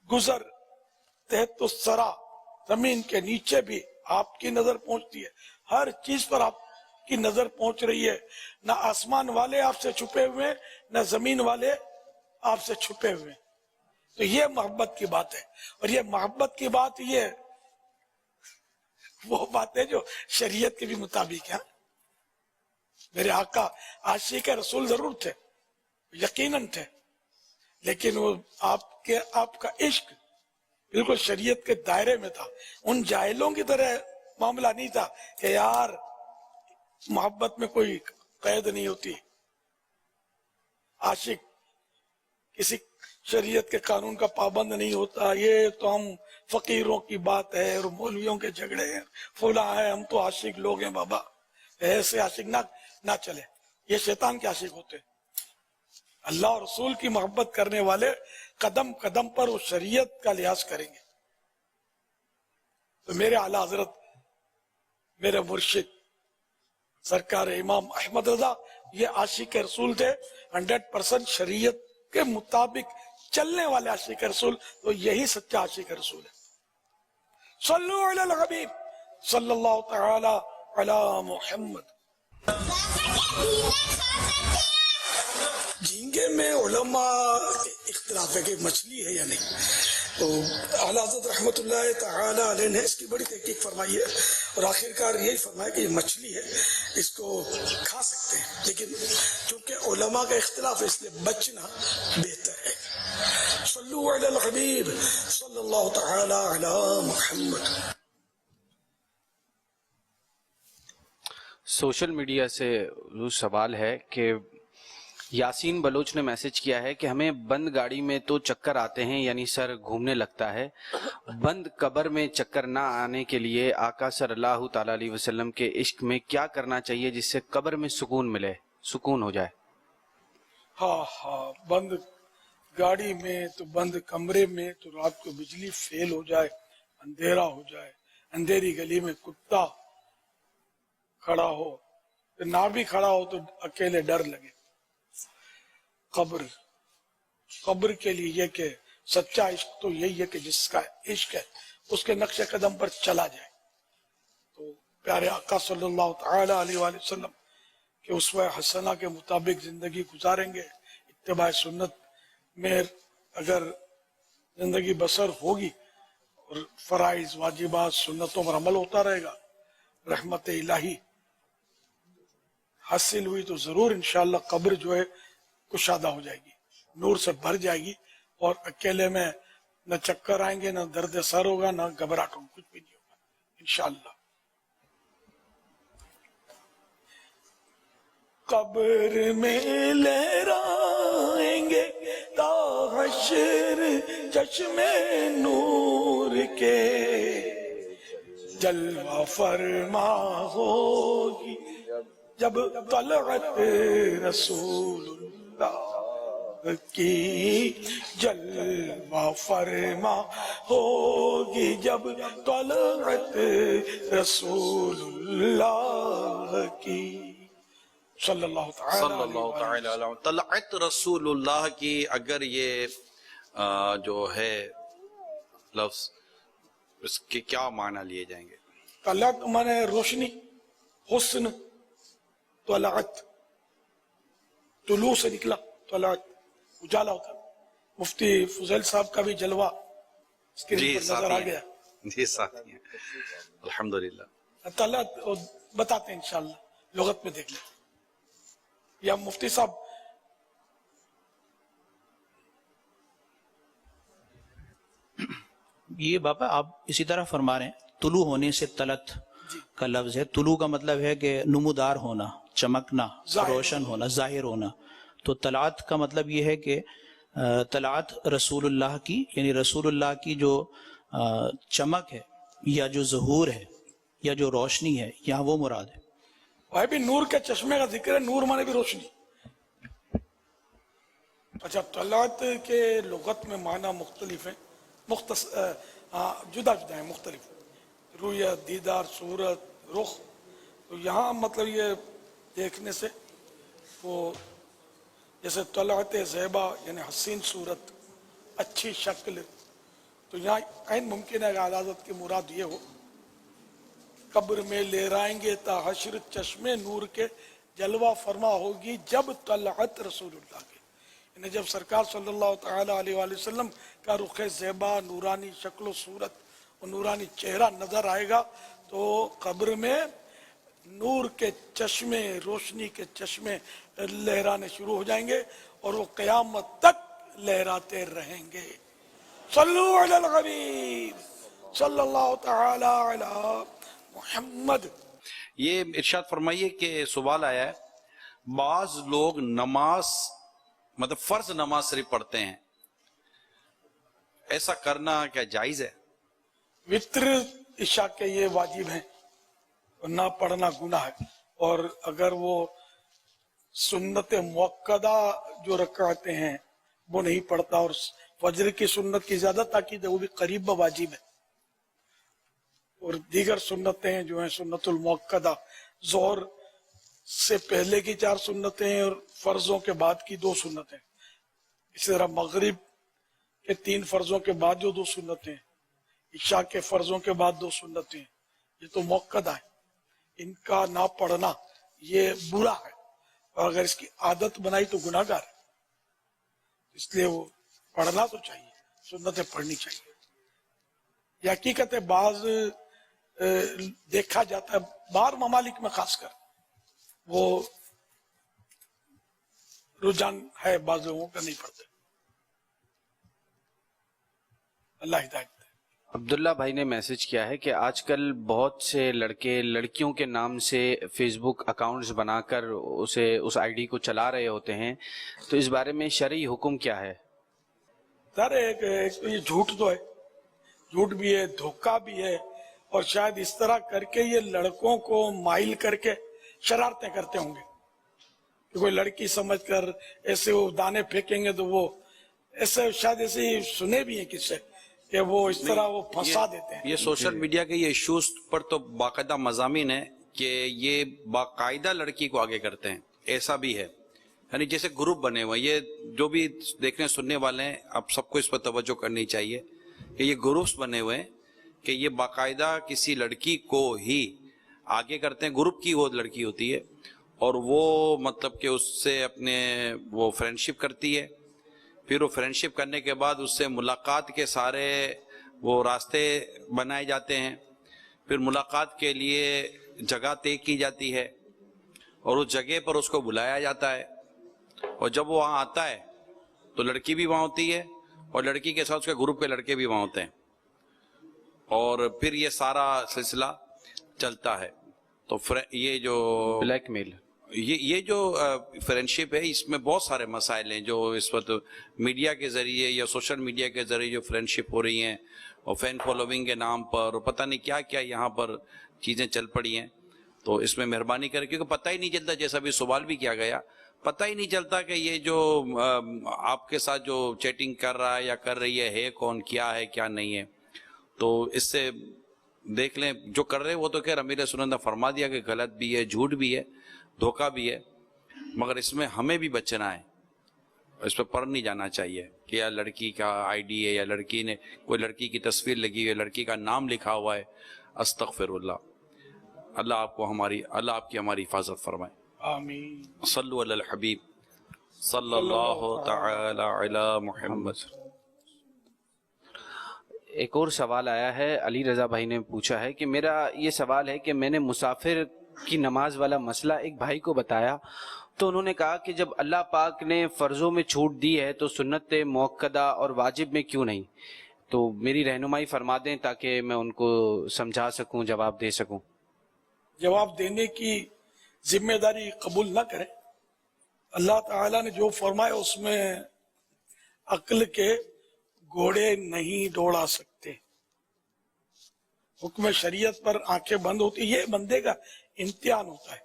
گزر، تحت الثری زمین کے نیچے بھی آپ کی نظر پہنچتی ہے، ہر چیز پر آپ کی نظر پہنچ رہی ہے، نہ آسمان والے آپ سے چھپے ہوئے ہیں نہ زمین والے آپ سے چھپے ہوئے ہیں۔ تو یہ محبت کی بات ہے، اور یہ محبت کی بات یہ وہ بات ہے جو شریعت کے بھی مطابق ہے۔ میرے آقا عاشق رسول ضرور تھے، یقیناً تھے، لیکن وہ آپ کا عشق بالکل شریعت کے دائرے میں تھا، ان جاہلوں کی طرح معاملہ نہیں تھا کہ یار محبت میں کوئی قید نہیں ہوتی، عاشق کسی شریعت کے قانون کا پابند نہیں ہوتا، یہ تو ہم فقیروں کی بات ہے اور مولویوں کے جھگڑے ہیں، فلاں ہے، ہم تو عاشق لوگ ہیں بابا، ایسے عاشق نہ چلے، یہ شیطان کے عاشق ہوتے ہیں۔ اللہ اور رسول کی محبت کرنے والے قدم قدم پر وہ شریعت کا لحاظ کریں گے۔ تو میرے اعلیٰ حضرت میرے مرشد سرکار امام احمد رضا یہ عاشق رسول تھے، 100% شریعت کے مطابق چلنے والے عاشق رسول، تو یہی سچا عاشق رسول ہے۔ صلو علی الحبیب صلی اللہ تعالی علی محمد۔ جھینگے میں علماء اختلاف ہے کہ مچھلی ہے یا نہیں، تو اعلیٰ حضرت رحمۃ اللہ تعالی علیہ نے اس کی بڑی تحقیق فرمائی ہے، اور آخرکار یہی فرمایا کہ یہ مچھلی ہے، اس کو کھا سکتے ہیں، لیکن چونکہ علماء کا اختلاف ہے اس لیے بچنا بہتر ہے۔ صلو علی الحبیب صلی اللہ تعالی علی محمد۔ سوشل میڈیا سے سوال ہے کہ یاسین بلوچ نے میسج کیا ہے کہ ہمیں بند گاڑی میں تو چکر آتے ہیں، یعنی سر گھومنے لگتا ہے، بند قبر میں چکر نہ آنے کے لیے آقا صلی اللہ تعالی علیہ وسلم کے عشق میں کیا کرنا چاہیے جس سے قبر میں سکون ملے، سکون ہو جائے؟ ہاں بند گاڑی میں تو بند کمرے میں تو رات کو بجلی فیل ہو جائے، اندھیرا ہو جائے, اندھیری گلی میں کتا کھڑا ہو, نہ بھی کھڑا ہو تو اکیلے ڈر لگے. قبر کے لیے یہ کہ سچا عشق تو یہی ہے کہ جس کا عشق ہے اس کے نقش قدم پر چلا جائے. تو پیارے آقا صلی اللہ تعالی علیہ وآلہ وسلم کے اسوہ حسنہ کے مطابق زندگی گزاریں گے, اتباع سنت میں اگر زندگی بسر ہوگی اور فرائض واجبات سنتوں پر عمل ہوتا رہے گا, رحمت الہی حاصل ہوئی تو ضرور انشاءاللہ قبر جو ہے کشادہ ہو جائے گی, نور سے بھر جائے گی, اور اکیلے میں نہ چکر آئیں گے, نہ درد سر ہوگا, نہ گھبراہٹ ہوگا, کچھ بھی نہیں ہوگا انشاءاللہ. قبر میں لہرائیں گے تا حشر چشم نور کے, جلوہ فرما ہوگی جب طلعت رسول اللہ کی, جلوہ فرما ہوگی جب طلعت رسول اللہ کی, صلی اللہ تعالی علیہ طلعت رسول اللہ کی. اگر یہ جو ہے لفظ اس کے کیا معنی لیے جائیں گے؟ طلعت مانے روشنی, حسن, طلعت طلوع سے نکلا, طلعت اجالا ہوتا. مفتی فضیل صاحب کا بھی جلوہ اسکرین پر نظر آ گیا. جی ساتھی ہیں الحمدللہ. طلعت بتاتے ہیں انشاءاللہ, لغت میں دیکھ لیں. یا مفتی صاحب یہ باپا آپ اسی طرح فرما رہے ہیں, طلوع ہونے سے طلعت کا لفظ ہے. طلوع کا مطلب ہے کہ نمودار ہونا, چمکنا, روشن ہونا, ظاہر ہونا. تو طلعت کا مطلب یہ ہے کہ طلعت رسول اللہ کی, یعنی رسول اللہ کی جو چمک ہے یا جو ظہور ہے یا جو روشنی ہے, یہاں وہ مراد ہے. بھائی بھی نور کے چشمے کا ذکر ہے, نور مانے بھی روشنی. اچھا, طلعت کے لغت میں معنی مختلف ہیں, جدا جدا ہیں, مختلف. رویت, دیدار, صورت, رخ. تو یہاں مطلب یہ دیکھنے سے وہ جیسے طلعت زیبا یعنی حسین صورت, اچھی شکل. تو یہاں عین ممکن ہے کہ حضرت کی مراد یہ ہو قبر میں لہرائیں گے تا حشر چشم نور کے, جلوہ فرما ہوگی جب طلعت رسول اللہ کے, یعنی جب سرکار صلی اللہ تعالی علیہ وآلہ وسلم کا رخ زیبا, نورانی شکل و صورت اور نورانی چہرہ نظر آئے گا تو قبر میں نور کے چشمے, روشنی کے چشمے لہرانے شروع ہو جائیں گے اور وہ قیامت تک لہراتے رہیں گے. صلو علی الحبیب صلی اللہ تعالی علی محمد. یہ ارشاد فرمائیے کہ سوال آیا ہے, بعض لوگ نماز مطلب فرض نماز صرف پڑھتے ہیں, ایسا کرنا کیا جائز ہے؟ وطر عشاء کے یہ واجب ہیں, نہ پڑھنا گناہ ہے. اور اگر وہ سنت موقدہ جو رکعتیں ہیں وہ نہیں پڑھتا اور فجر کی سنت کی زیادہ تاکید ہے, وہ بھی قریب واجب ہے. اور دیگر سنتیں جو ہیں سنت الموقدہ, ظہر سے پہلے کی 4 سنتیں اور فرضوں کے بعد کی 2 سنتیں. اسی طرح مغرب کے 3 فرضوں کے بعد جو 2 سنتیں, عشاء کے فرضوں کے بعد 2 سنتیں, یہ تو موقدہ ہے. ان کا نہ پڑھنا یہ برا ہے, اور اگر اس کی عادت بنائی تو گناہ گار ہے. اس لیے وہ پڑھنا تو چاہیے, سنتیں پڑھنی چاہیے. یہ حقیقت ہے, بعض دیکھا جاتا ہے باہر ممالک میں خاص کر وہ رجحان ہے, بعض لوگوں کا نہیں پڑھتے. اللہ ہدایت دے. عبداللہ بھائی نے میسج کیا ہے کہ آج کل بہت سے لڑکے لڑکیوں کے نام سے فیس بک اکاؤنٹس بنا کر اس آئی ڈی کو چلا رہے ہوتے ہیں, تو اس بارے میں شرعی حکم کیا ہے؟ سر ایک یہ جھوٹ تو ہے, جھوٹ بھی ہے, دھوکہ بھی ہے, اور شاید اس طرح کر کے یہ لڑکوں کو مائل کر کے شرارتیں کرتے ہوں گے کہ کوئی لڑکی سمجھ کر ایسے وہ دانے پھینکیں گے تو وہ ایسے شاید ایسے ہی سنے بھی ہیں کس سے کہ وہ اس طرح وہ پھنسا دیتے ہیں. یہ سوشل میڈیا کے یہ ایشوز پر تو باقاعدہ مضامین ہے کہ یہ باقاعدہ لڑکی کو آگے کرتے ہیں. ایسا بھی ہے، یعنی جیسے گروپ بنے ہوئے. یہ جو بھی دیکھنے سننے والے ہیں اب سب کو اس پر توجہ کرنی چاہیے کہ یہ گروپس بنے ہوئے ہیں کہ یہ باقاعدہ کسی لڑکی کو ہی آگے کرتے ہیں. گروپ کی وہ لڑکی ہوتی ہے اور وہ مطلب کہ اس سے اپنے وہ فرینڈشپ کرتی ہے. پھر وہ فرینڈشپ کرنے کے بعد اس سے ملاقات کے سارے وہ راستے بنائے جاتے ہیں. پھر ملاقات کے لیے جگہ طے کی جاتی ہے اور اس جگہ پر اس کو بلایا جاتا ہے. اور جب وہ وہاں آتا ہے تو لڑکی بھی وہاں ہوتی ہے اور لڑکی کے ساتھ اس کے گروپ کے لڑکے بھی وہاں ہوتے ہیں اور پھر یہ سارا سلسلہ چلتا ہے. تو یہ جو بلیک میل، یہ جو فرینڈشپ ہے اس میں بہت سارے مسائل ہیں جو اس وقت میڈیا کے ذریعے یا سوشل میڈیا کے ذریعے جو فرینڈشپ ہو رہی ہیں اور فین فالوونگ کے نام پر پتہ نہیں کیا کیا یہاں پر چیزیں چل پڑی ہیں. تو اس میں مہربانی کریں کیونکہ پتہ ہی نہیں چلتا، جیسا بھی سوال بھی کیا گیا، پتہ ہی نہیں چلتا کہ یہ جو آپ کے ساتھ جو چیٹنگ کر رہا ہے یا کر رہی ہے کون، کیا ہے کیا نہیں ہے. تو اس سے دیکھ لیں جو کر رہے وہ تو کہ امیر سنت نے فرما دیا کہ غلط بھی ہے، جھوٹ بھی ہے، دھوکہ بھی ہے، مگر اس میں ہمیں بھی بچنا ہے. اس پہ پڑ نہیں جانا چاہیے کہ یا لڑکی کا آئی ڈی ہے یا لڑکی نے کوئی لڑکی کی تصویر لگی ہوئی ہے، لڑکی کا نام لکھا ہوا ہے. استغفر اللہ. اللہ آپ کو اللہ آپ کی ہماری حفاظت فرمائے. آمین. صلو علی الحبیب صلی اللہ تعالی علی محمد. ایک اور سوال آیا ہے، علی رضا بھائی نے پوچھا ہے کہ میرا یہ سوال ہے کہ میں نے مسافر کی نماز والا مسئلہ ایک بھائی کو بتایا تو انہوں نے کہا کہ جب اللہ پاک نے فرضوں میں چھوٹ دی ہے تو سنت موقدہ اور واجب میں کیوں نہیں؟ تو میری رہنمائی فرما دیں تاکہ میں ان کو سمجھا سکوں، جواب دے سکوں. جواب دینے کی ذمہ داری قبول نہ کریں. اللہ تعالیٰ نے جو فرمایا اس میں عقل کے گھوڑے نہیں دوڑا سکتے. حکم شریعت پر آنکھیں بند ہوتی، یہ بندے کا امتحان ہوتا ہے.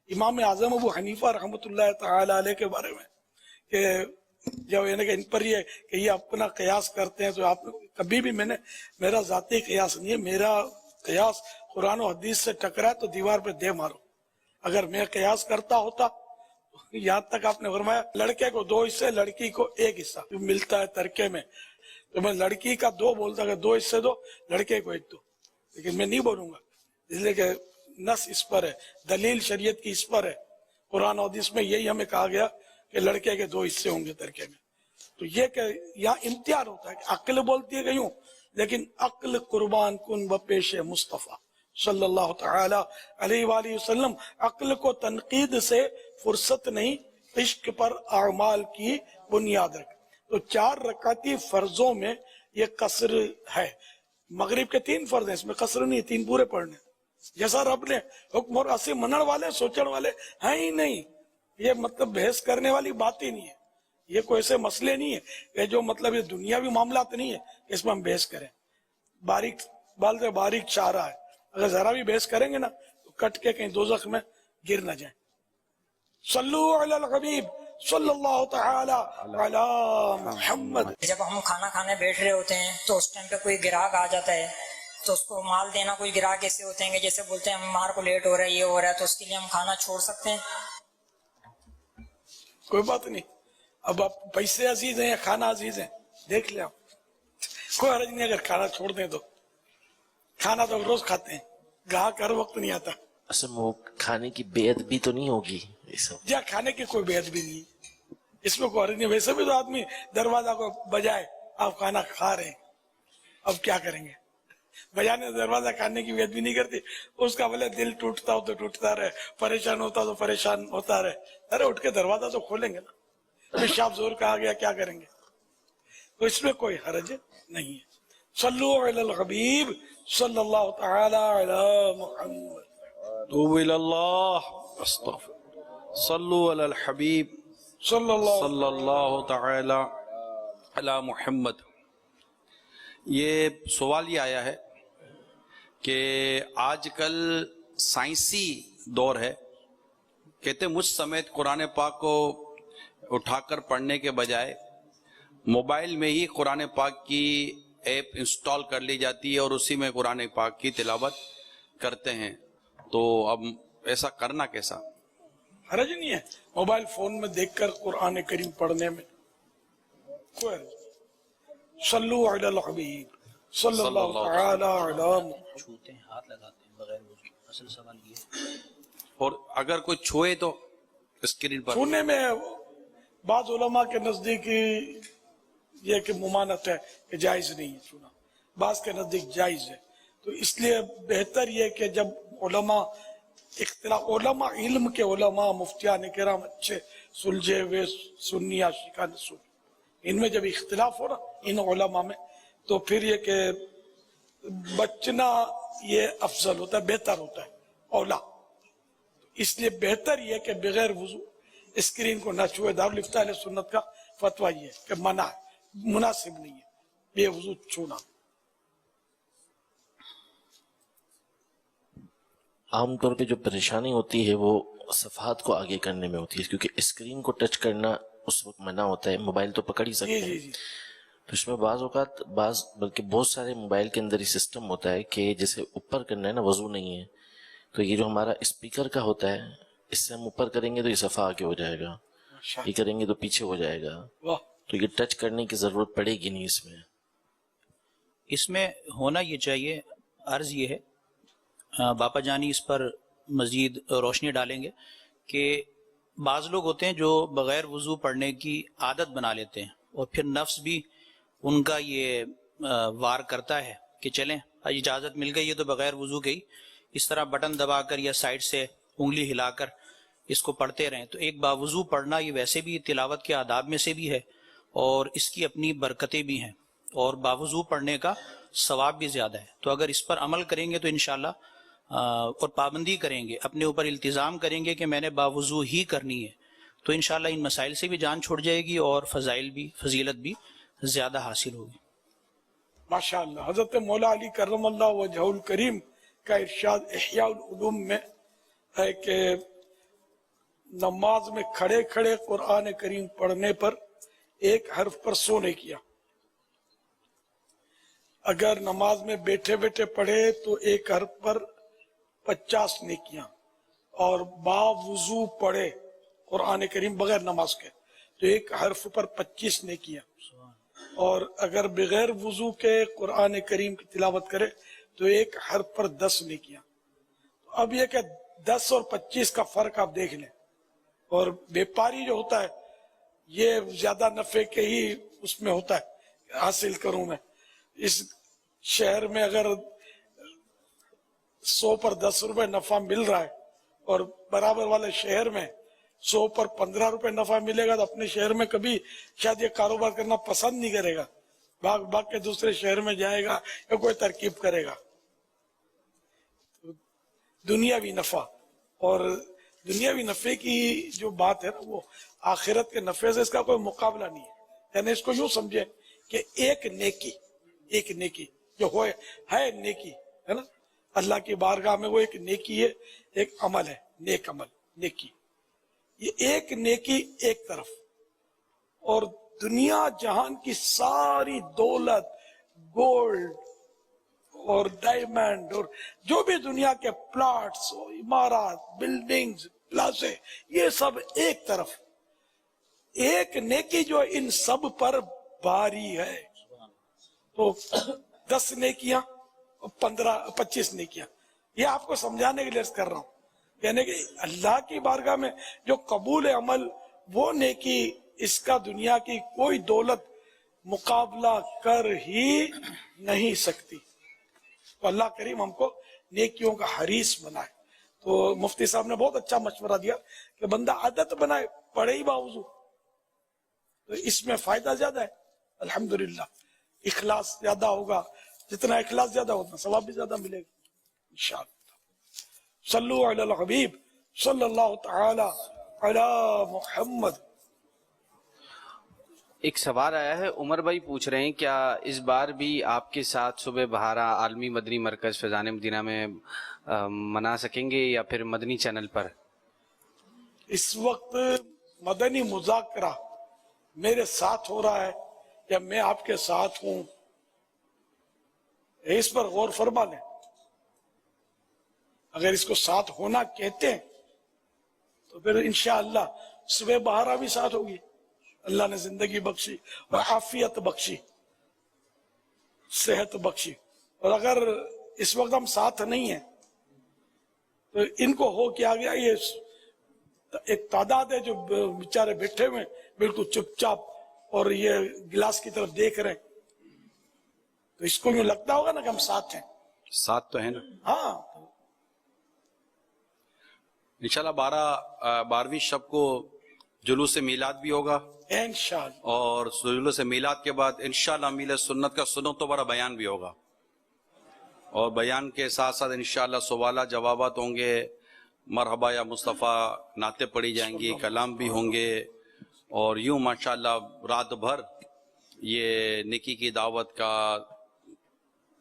امام اعظم ابو حنیفہ رحمۃ اللہ تعالی علیہ کے بارے میں کہ جب ان پر یہ کہ یہ اپنا قیاس کرتے ہیں تو آپ کبھی بھی میرا ذاتی قیاس نہیں ہے. میرا قیاس قرآن و حدیث سے ٹکرا تو دیوار پہ دے مارو. اگر میں قیاس کرتا ہوتا، یہاں تک آپ نے فرمایا لڑکے کو 2 حصے لڑکی کو 1 حصہ ملتا ہے ترکے میں، تو میں لڑکی کا 2 بولتا کہ 2 حصے دو، لڑکے کو 1 دو. لیکن میں نہیں بولوں گا اس لیے کہ نص اس پر ہے، دلیل شریعت کی اس پر ہے. قرآن و حدیث میں یہی ہمیں کہا گیا کہ لڑکے کے 2 حصے ہوں گے ترکے میں. تو یہ کہ یہاں امتحان ہوتا ہے کہ عقل بولتی ہے کہ یوں، لیکن عقل قربان کن بپیش مصطفیٰ صلی اللہ تعالی علیہ وآلہ وسلم. عقل کو تنقید سے فرصت نہیں، عشق پر اعمال کی بنیاد رکھ. تو 4 رکعتی فرضوں میں یہ قصر ہے. مغرب کے 3 فرض ہیں، اس میں قصر نہیں، 3 پورے پڑھنے جیسا رب نے حکم. اور اسی منن والے سوچن والے ہیں ہی نہیں. یہ مطلب بحث کرنے والی بات ہی نہیں ہے. یہ کوئی ایسے مسئلے نہیں ہے کہ جو مطلب یہ دنیاوی معاملات نہیں ہے کہ اس میں ہم بحث کریں. باریک بال سے باریک چارہ ہے، اگر ذرا بھی بحث کریں گے نا تو کٹ کے کہیں دوزخ میں گر نہ جائیں. صلو علی الحبیب صلی اللہ تعالی علی محمد. جب ہم کھانا کھانے بیٹھ رہے ہوتے ہیں تو اس ٹائم پہ کوئی گراہک آ جاتا ہے تو اس کو مال دینا. کوئی گراہک ایسے ہوتے ہیں کہ جیسے بولتے ہیں ہمارے کو لیٹ ہو رہا ہے، یہ ہو رہا ہے، تو اس کے لیے ہم کھانا چھوڑ سکتے ہیں؟ کوئی بات نہیں. اب آپ پیسے عزیز ہیں یا کھانا عزیز ہیں دیکھ لیں. آپ کوئی حرج نہیں اگر کھانا چھوڑ دیں تو. کھانا تو روز کھاتے ہیں، گاہک ہر وقت نہیں آتا. اصل وہ کھانے کی بے ادبی تو نہیں ہوگی؟ جہاں کھانے کی کوئی بے ادبی نہیں، اس میں کوئی حرج نہیں. ویسے بھی تو آدمی دروازہ کو بجائے آپ کھانا کھا رہے ہیں، اب کیا کریں گے؟ بجانے دروازہ کھانے کی بے ادبی نہیں کرتی. اس کا بولے دل ٹوٹتا ہو تو ٹوٹتا رہے، پریشان ہوتا تو پریشان ہوتا رہے. ارے اٹھ کے دروازہ تو کھولیں گے نا. پیشاب زور کہا گیا، کیا کریں گے؟ تو اس میں کوئی حرج نہیں ہے. صلو علی الحبیب صلی اللہ تعالی علی محمد. توبوا الی اللہ. استغفر. صلو علی الحبیب صلی اللہ تعالی علی محمد. یہ سوال یہ آیا ہے کہ آج کل سائنسی دور ہے، کہتے مجھ سمیت قرآن پاک کو اٹھا کر پڑھنے کے بجائے موبائل میں ہی قرآن پاک کی ایپ انسٹال کر لی جاتی ہے اور اسی میں قرآن پاک کی تلاوت کرتے ہیں. تو اب ایسا کرنا کیسا؟ حرج نہیں ہے موبائل فون میں دیکھ کر قرآن کریم پڑھنے میں، کوئی حرج نہیں. صلو علی الحبیب صلی اللہ تعالی علی محمد. چھوتے ہیں، ہاتھ لگاتے ہیں بغیر وضو، اصل سوال یہ ہے. اور اگر کوئی چھوئے تو اسکرین پر چھونے میں بعض علماء کے نزدیک یہ کہ ممانعت ہے کہ جائز نہیں ہے چھونا، بعض کے نزدیک جائز ہے. تو اس لیے بہتر یہ کہ جب علماء اختلاف، علماء علم کے علماء مفتیان کرام اچھے سلجھے ہوئے سنی عاشقان سنی، ان میں جب اختلاف ہو نا ان علماء میں، تو پھر یہ کہ بچنا یہ افضل ہوتا ہے، بہتر ہوتا ہے، اولا. اس لیے بہتر یہ کہ بغیر وضو اسکرین کو نہ چھوئے. دارالفتہ اہل سنت کا فتویٰ یہ ہے کہ منع ہے، مناسب نہیں ہے بے وضو چھونا. عام طور پہ جو پریشانی ہوتی ہے وہ صفحات کو آگے کرنے میں ہوتی ہے، کیونکہ اسکرین کو ٹچ کرنا اس وقت منع ہوتا ہے. موبائل تو پکڑ ہی سکتے ہیں، تو اس میں بعض اوقات بلکہ بہت سارے موبائل کے اندر یہ سسٹم ہوتا ہے کہ جیسے اوپر کرنا ہے نا، وضو نہیں ہے تو یہ جو ہمارا اسپیکر کا ہوتا ہے اس سے ہم اوپر کریں گے تو یہ صفحہ آگے ہو جائے گا، یہ کریں گے تو پیچھے ہو جائے گا. تو یہ ٹچ کرنے کی ضرورت پڑے گی نہیں. اس میں ہونا یہ چاہیے. عرض یہ ہے، باپا جانی اس پر مزید روشنی ڈالیں گے کہ بعض لوگ ہوتے ہیں جو بغیر وضو پڑھنے کی عادت بنا لیتے ہیں اور پھر نفس بھی ان کا یہ وار کرتا ہے کہ چلیں اجازت مل گئی ہے تو بغیر وضو کے ہی اس طرح بٹن دبا کر یا سائڈ سے انگلی ہلا کر اس کو پڑھتے رہیں. تو ایک باوضو پڑھنا یہ ویسے بھی تلاوت کے آداب میں سے بھی ہے اور اس کی اپنی برکتیں بھی ہیں اور باوضو پڑھنے کا ثواب بھی زیادہ ہے. تو اگر اس پر عمل کریں گے تو انشاءاللہ اور پابندی کریں گے، اپنے اوپر التزام کریں گے کہ میں نے باوضو ہی کرنی ہے، تو انشاءاللہ ان مسائل سے بھی جان چھوڑ جائے گی اور فضائل بھی، فضیلت بھی زیادہ حاصل ہوگی. ماشاءاللہ. حضرت مولا علی کرم اللہ وجہ الکریم کا ارشاد احیاء العلوم میں ہے کہ نماز میں کھڑے کھڑے قرآن کریم پڑھنے پر ایک حرف پر 100 نیکیاں، اگر نماز میں بیٹھے بیٹھے پڑھے تو ایک حرف پر 50 نیکیاں، اور باوضو پڑھے قرآن کریم بغیر نماز کے تو ایک حرف پر 25 نیکیاں، اور اگر بغیر وضو کے قرآن کریم کی تلاوت کرے تو ایک حرف پر 10 نیکیاں. اب یہ کہ 10 اور 25 کا فرق آپ دیکھ لیں. اور بیپاری جو ہوتا ہے یہ زیادہ نفع کے ہی اس میں ہوتا ہے حاصل کروں میں. اس شہر میں اگر 100 پر 10 روپے نفع مل رہا ہے اور برابر والے شہر میں 100 پر 15 روپے نفع ملے گا تو اپنے شہر میں کبھی شاید یہ کاروبار کرنا پسند نہیں کرے گا، بھاگ بھاگ کے دوسرے شہر میں جائے گا یا کوئی ترکیب کرے گا. دنیاوی نفع، اور دنیاوی نفع کی جو بات ہے نا وہ آخرت کے نفع سے اس کا کوئی مقابلہ نہیں ہے. یعنی اس کو یوں سمجھے کہ ایک نیکی جو ہے نیکی ہے نا اللہ کی بارگاہ میں، وہ ایک نیکی ہے، ایک عمل ہے، نیک عمل، نیکی. یہ ایک نیکی ایک طرف، اور دنیا جہان کی ساری دولت، گولڈ اور ڈائمنڈ اور جو بھی دنیا کے پلاٹس، عمارات، بلڈنگز، پلازے، یہ سب ایک طرف. ایک نیکی جو ان سب پر باری ہے. تو 10 نیکیاں، 25 نیکیاں، یہ آپ کو سمجھانے کے لیے کر رہا ہوں. یعنی کہ اللہ کی بارگاہ میں جو قبول عمل، وہ نیکی اس کا دنیا کی کوئی دولت مقابلہ کر ہی نہیں سکتی. تو اللہ کریم ہم کو نیکیوں کا حریص بنائے. تو مفتی صاحب نے بہت اچھا مشورہ دیا کہ بندہ عادت بنائے، پڑھے ہی باوضو، تو اس میں فائدہ زیادہ ہے. الحمدللہ اخلاص زیادہ ہوگا، جتنا اخلاص زیادہ ہوتا ثواب بھی زیادہ ملے گا انشاءاللہ. صلو علی الحبیب صلی اللہ تعالی علی محمد. ایک سوال آیا ہے، عمر بھائی پوچھ رہے ہیں کیا اس بار بھی آپ کے ساتھ صبح بہارا عالمی مدنی مرکز فیضان مدینہ میں منا سکیں گے یا پھر مدنی چینل پر؟ اس وقت مدنی مذاکرہ میرے ساتھ ہو رہا ہے یا میں آپ کے ساتھ ہوں، اس پر غور فرما لیں. اگر اس کو ساتھ ہونا کہتے ہیں تو پھر انشاءاللہ صبح بہارا بھی ساتھ ہوگی. اللہ نے زندگی بخشی اور عافیت بخشی، صحت بخشی. اور اگر اس وقت ہم ساتھ نہیں ہیں تو ان کو ہو کیا گیا، یہ ایک تعداد ہے جو بیچارے بیٹھے ہوئے بالکل چپ چاپ اور یہ گلاس کی طرف دیکھ رہے ہیں، تو اس کو یوں لگتا ہوگا نا کہ ہم ساتھ ہیں. ساتھ تو ہے نا. ہاں انشاءاللہ 12ویں شب کو جلوس میلاد بھی ہوگا، انشاءاللہ. اور جلوس میلاد کے بعد انشاءاللہ میلاد سنت کا سنتوں بڑا بیان بھی ہوگا، اور بیان کے ساتھ ساتھ انشاءاللہ سوالات جوابات ہوں گے، مرحبا یا مصطفیٰ نعتیں پڑھی جائیں گی، کلام بھی ہوں گے، اور یوں ماشاءاللہ رات بھر یہ نکی کی دعوت کا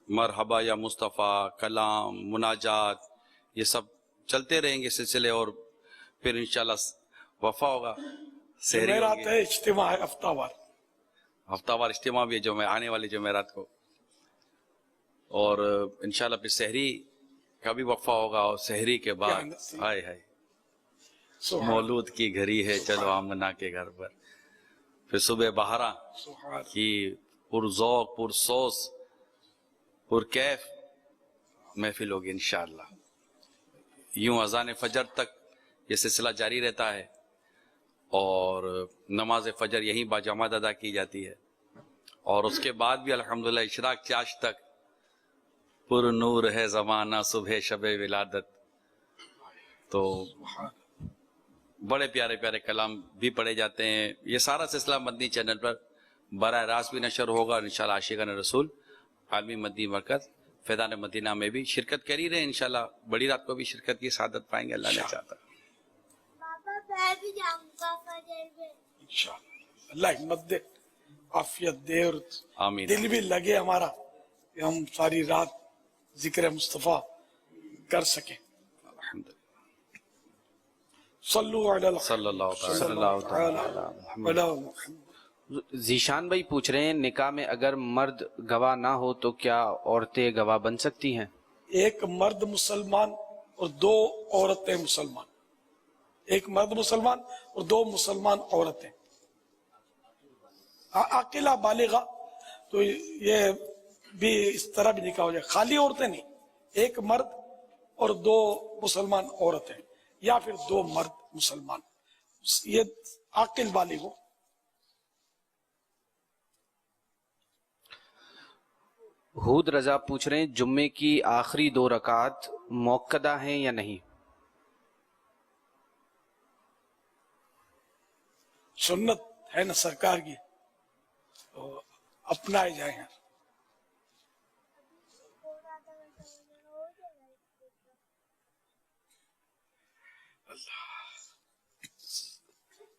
مرحبا یا مصطفیٰ، کلام، مناجات، یہ سب چلتے رہیں گے سلسلے. اور پھر انشاءاللہ وفا ہوگا، سحری جمعرات ہوگی، ہے، اجتماع ہے ہفتہ وار. ہفتہ وار اجتماع بھی ہے آنے والی جمعرات کو. اور انشاءاللہ پھر سحری کا بھی وقفہ ہوگا، اور سحری کے بعد ہائے ہائے مولود کی گھڑی ہے چلو آمنہ کے گھر پر. پھر صبح بہارا کی پرذوق، پرسوس، پرکیف محفل ہوگی انشاءاللہ. یوں اذان فجر تک یہ سلسلہ جاری رہتا ہے، اور نماز فجر یہیں باجماعت ادا کی جاتی ہے، اور اس کے بعد بھی الحمدللہ اشراق چاش تک پر نور ہے زمانہ صبح شب ولادت. تو بڑے پیارے پیارے کلام بھی پڑھے جاتے ہیں. یہ سارا سلسلہ مدنی چینل پر براہ راست بھی نشر ہوگا، اور انشاءاللہ عاشقان رسول عالمی مدنی مرکز فیضان مدینہ میں بھی شرکت کر ہی رہے ہیں. انشاءاللہ بڑی رات کو بھی شرکت کی سعادت پائیں گے، اللہ نے چاہتا. انشاءاللہ اللہ ہمت دے، عافیت دے، اور آمین. دل بھی لگے ہمارا کہ ہم ساری رات ذکر مصطفیٰ کر سکیں. الحمدللہ. صلو علی صلی اللہ علی محمد. ذیشان بھائی پوچھ رہے ہیں نکاح میں اگر مرد گواہ نہ ہو تو کیا عورتیں گواہ بن سکتی ہیں؟ ایک مرد مسلمان اور 2 عورتیں مسلمان، ایک مرد مسلمان اور 2 مسلمان عورتیں عاقلہ بالغہ، تو یہ بھی اس طرح بھی نکاح ہو جائے. خالی عورتیں نہیں، ایک مرد اور 2 مسلمان عورتیں، یا پھر 2 مرد مسلمان، یہ عاقل بالغ ہو. حود رضا پوچھ رہے ہیں جمعے کی آخری 2 رکعات موقدہ ہیں یا نہیں؟ سنت ہے نا سرکار کی، تو اپنائے جائیں.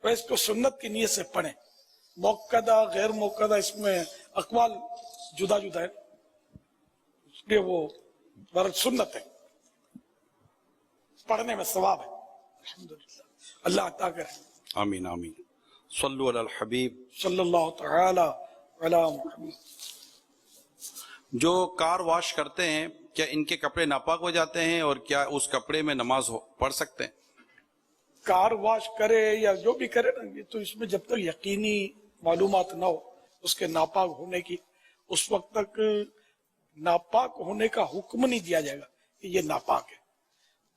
اس کو سنت کی نیت سے پڑھیں. موقدہ غیر موقدہ اس میں اقوال جدا جدا ہے، اس لیے وہ سنت ہے، پڑھنے میں ثواب ہے. الحمدللہ اللہ عطا کرے. آمین آمین. صلو علی الحبیب صلی اللہ تعالی علی محمد. جو کار واش کرتے ہیں کیا ان کے کپڑے ناپاک ہو جاتے ہیں، اور کیا اس کپڑے میں نماز پڑھ سکتے ہیں؟ کار واش کرے یا جو بھی کرے نا، یہ تو اس میں جب تک یقینی معلومات نہ ہو اس کے ناپاک ہونے کی، اس وقت تک ناپاک ہونے کا حکم نہیں دیا جائے گا کہ یہ ناپاک ہے.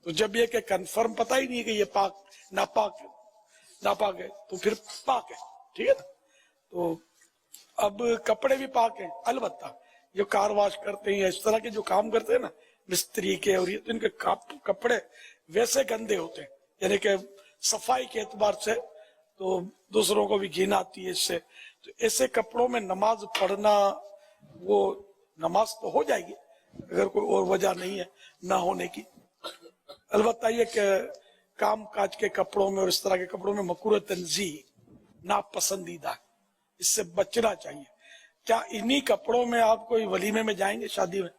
تو جب یہ کہ کنفرم پتہ ہی نہیں کہ یہ ناپاک ہے تو پھر پاک ہے. ٹھیک ہے نا. تو اب کپڑے بھی پاک ہیں، البتہ جو کار واش کرتے ہیں یا اس طرح کے جو کام کرتے ہیں نا مستری کے، اور یہ تو ان کے کپڑے ویسے گندے ہوتے ہیں، یعنی کہ صفائی کے اعتبار سے تو دوسروں کو بھی گھن آتی ہے اس سے. تو ایسے کپڑوں میں نماز پڑھنا، وہ نماز تو ہو جائے گی اگر کوئی اور وجہ نہیں ہے نہ ہونے کی. البتہ یہ کہ کام کاج کے کپڑوں میں اور اس طرح کے کپڑوں میں مکروہ تنزیہ، ناپسندیدہ ہے، اس سے بچنا چاہیے. کیا انہی کپڑوں میں آپ کوئی ولیمے میں جائیں گے، شادی میں؟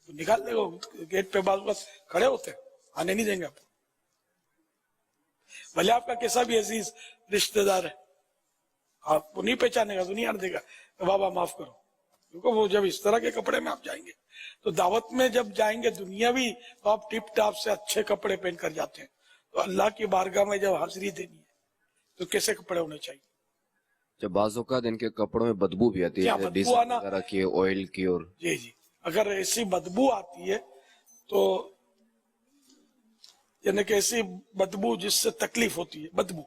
تو نکال دے گا گیٹ پہ، بعض وقت کھڑے ہوتے ہیں، آنے نہیں دیں گے آپ کو. بھلے آپ کا کیسا بھی عزیز رشتہ دار ہے، آپ کو نہیں پہچانے گا تو نہیں آنے دے گا، بابا معاف کرو، کیونکہ وہ جب اس طرح کے کپڑے میں آپ جائیں گے تو دعوت میں جب جائیں گے دنیاوی تو آپ ٹپ ٹاپ سے اچھے کپڑے پہن کر جاتے ہیں، تو اللہ کی بارگاہ میں جب حاضری دینی ہے تو کیسے کپڑے ہونے چاہیے؟ جب بعض اوقات ان کے کپڑوں میں بدبو بھی آتی کیا ہے، بدبو ڈیزل آنا؟ وغیرہ کی، آئل کی، اور جی جی، اگر ایسی بدبو آتی ہے تو یعنی کہ ایسی بدبو جس سے تکلیف ہوتی ہے بدبو،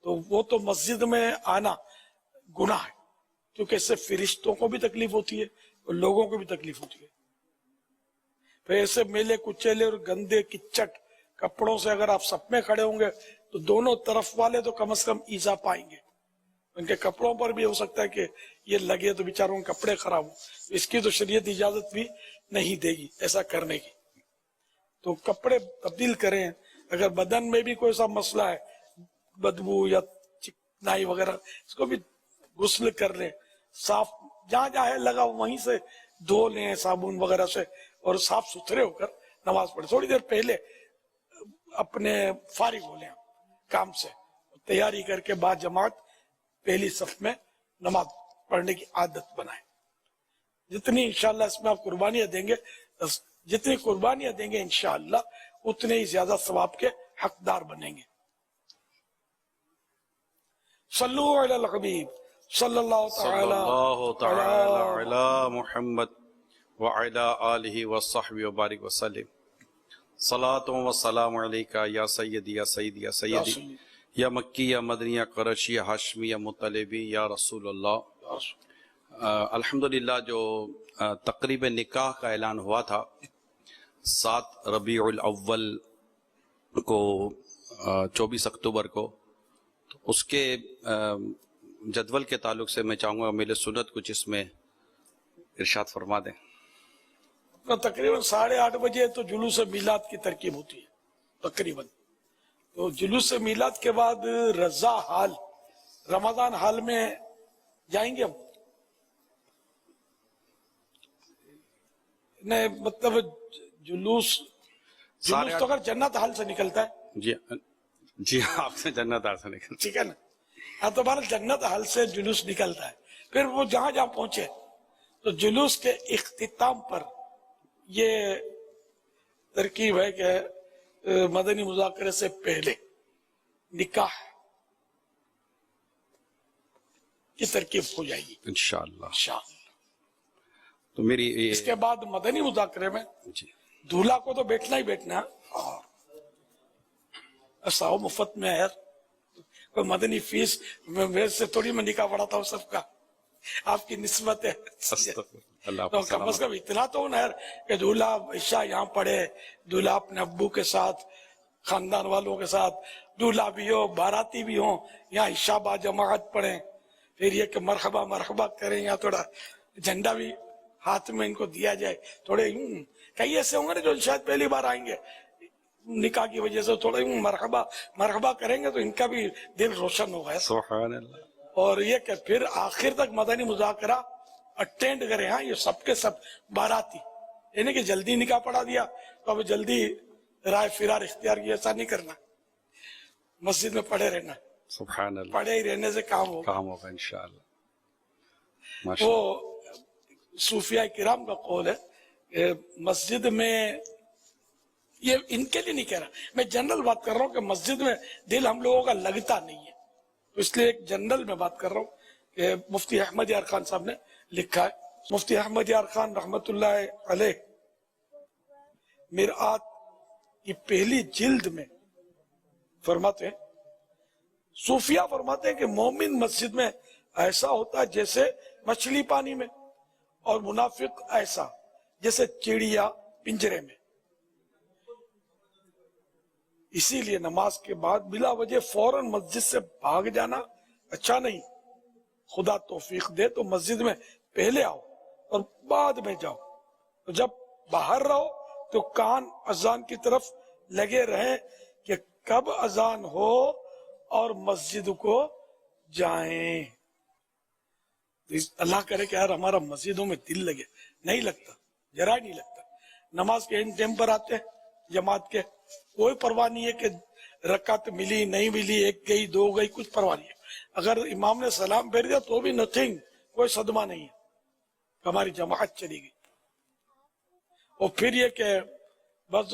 تو وہ تو مسجد میں آنا گناہ ہے، کیونکہ اس سے فرشتوں کو بھی تکلیف ہوتی ہے اور لوگوں کو بھی تکلیف ہوتی ہے۔ پھر ایسے میلے کچیلے اور گندے کچٹ کپڑوں سے اگر آپ سب میں کھڑے ہوں گے تو دونوں طرف والے تو کم از کم ایزا پائیں گے، ان کے کپڑوں پر بھی ہو سکتا ہے کہ یہ لگے تو بیچاروں کے کپڑے خراب ہوں، اس کی تو شریعت اجازت بھی نہیں دے گی ایسا کرنے کی۔ تو کپڑے تبدیل کریں، اگر بدن میں بھی کوئی سا مسئلہ ہے بدبو یا چکنائی وغیرہ، اس کو بھی غسل کر لیں، صاف جہاں جہاں ہے لگا وہیں سے دھو لیں صابن وغیرہ سے، اور صاف ستھرے ہو کر نماز پڑھیں۔ تھوڑی دیر پہلے اپنے فارغ ہو لیں کام سے، تیاری کر کے بعد جماعت پہلی صف میں نماز پڑھنے کی عادت بنائیں۔ جتنی انشاءاللہ اس میں آپ قربانیاں دیں گے، جتنی قربانیاں دیں گے انشاءاللہ اتنے ہی زیادہ ثواب کے حقدار بنیں گے۔ صلو علی الحبیب صلی اللہ صلی اللہ تعالی علی محمد وعلی آلہ وصحبہ وبارک وسلم۔ صلاۃ و سلام علیکہ یا سیدی یا سیدی یا سیدی یا مکی یا مدنی یا قرشی یا ہاشمی یا مطلبی یا رسول اللہ۔ الحمدللہ جو تقریب نکاح کا اعلان ہوا تھا 7 ربیع الاول کو 24 اکتوبر کو، تو اس کے جدول کے تعلق سے میں چاہوں گا میرے سنت کچھ اس میں ارشاد فرما دیں۔ تقریباً 8:30 بجے تو جلوس میلاد کی ترکیب ہوتی ہے تقریباً، تو جلوس میلاد کے بعد رضا حال رمضان حال میں جائیں گے ہم، نہیں مطلب جلوس تو اگر جنت حال سے نکلتا ہے، جی آپ سے جنت حال سے نکلتا، ٹھیک ہے نا، ہاں تو ہمارا جنت حال سے جلوس نکلتا ہے، پھر وہ جہاں جہاں پہنچے تو جلوس کے اختتام پر یہ ترکیب ہے کہ مدنی مذاکرے سے پہلے نکاح کی ترکیب ہو جائے گی انشاءاللہ۔ انشاءاللہ تو میری اس کے بعد مدنی مذاکرے میں جی دولہا کو تو بیٹھنا ہی بیٹھنا، اور ایسا ہو مفت میں ہے، کوئی مدنی فیس میرے سے تھوڑی میں نکاح پڑھاتا ہوں سب کا، آپ کی نسبت ہے، اللہ تو کم از کم اتنا تو نہ کہ دولہا عشاء یہاں پڑھے، دولہا اپنے ابو کے ساتھ خاندان والوں کے ساتھ، دولہا بھی ہو باراتی بھی ہوں، یہاں عشاء با جماعت پڑھیں، پھر یہ کہ مرحبا مرحبا کریں، یا تھوڑا جھنڈا بھی ہاتھ میں ان کو دیا جائے، تھوڑے کئی ایسے ہوں گے جو شاید پہلی بار آئیں گے نکاح کی وجہ سے، تھوڑے مرحبا مرحبا کریں گے تو ان کا بھی دل روشن ہوگا۔ سبحان اللہ۔ اور یہ کہ پھر آخر تک مدنی مذاکرہ اٹینڈ کریں، ہاں یہ سب کے سب باراتی، یعنی کہ جلدی نکاح پڑھا دیا تو اب جلدی رائے فرار اختیار کی، ایسا نہیں کرنا، مسجد میں پڑھے رہنا، سبحان اللہ، پڑھے ہی رہنے سے کام ہوگا انشاءاللہ۔ وہ صوفیاء کرام کا قول ہے کہ مسجد میں، یہ ان کے لیے نہیں کہہ رہا، میں جنرل بات کر رہا ہوں کہ مسجد میں دل ہم لوگوں کا لگتا نہیں ہے، تو اس لیے ایک جنرل میں بات کر رہا ہوں کہ مفتی احمد یار خان صاحب نے لکھا ہے، مفتی احمد یار خان رحمت اللہ علیہ مرآت کی پہلی جلد میں فرماتے ہیں، صوفیہ فرماتے ہیں کہ مومن مسجد میں ایسا ہوتا ہے جیسے مچھلی پانی میں، اور منافق ایسا جیسے چڑیا پنجرے میں۔ اسی لیے نماز کے بعد بلا وجہ فوراً مسجد سے بھاگ جانا اچھا نہیں، خدا توفیق دے تو مسجد میں پہلے آؤ اور بعد میں جاؤ، تو جب باہر رہو تو کان اذان کی طرف لگے رہیں کہ کب اذان ہو اور مسجد کو جائیں۔ اللہ کرے کہ یار ہمارا مسجدوں میں دل لگے، نہیں لگتا، ذرا نہیں لگتا، نماز کے ان ٹائم پر آتے جماعت کے، کوئی پرواہ نہیں ہے کہ رکعت ملی نہیں ملی، ایک گئی دو گئی، کچھ پرواہ نہیں ہے، اگر امام نے سلام پھیر دیا تو بھی نتھنگ، کوئی صدمہ نہیں ہے، ہماری جماعت چلی گئی. اور پھر یہ کہ بس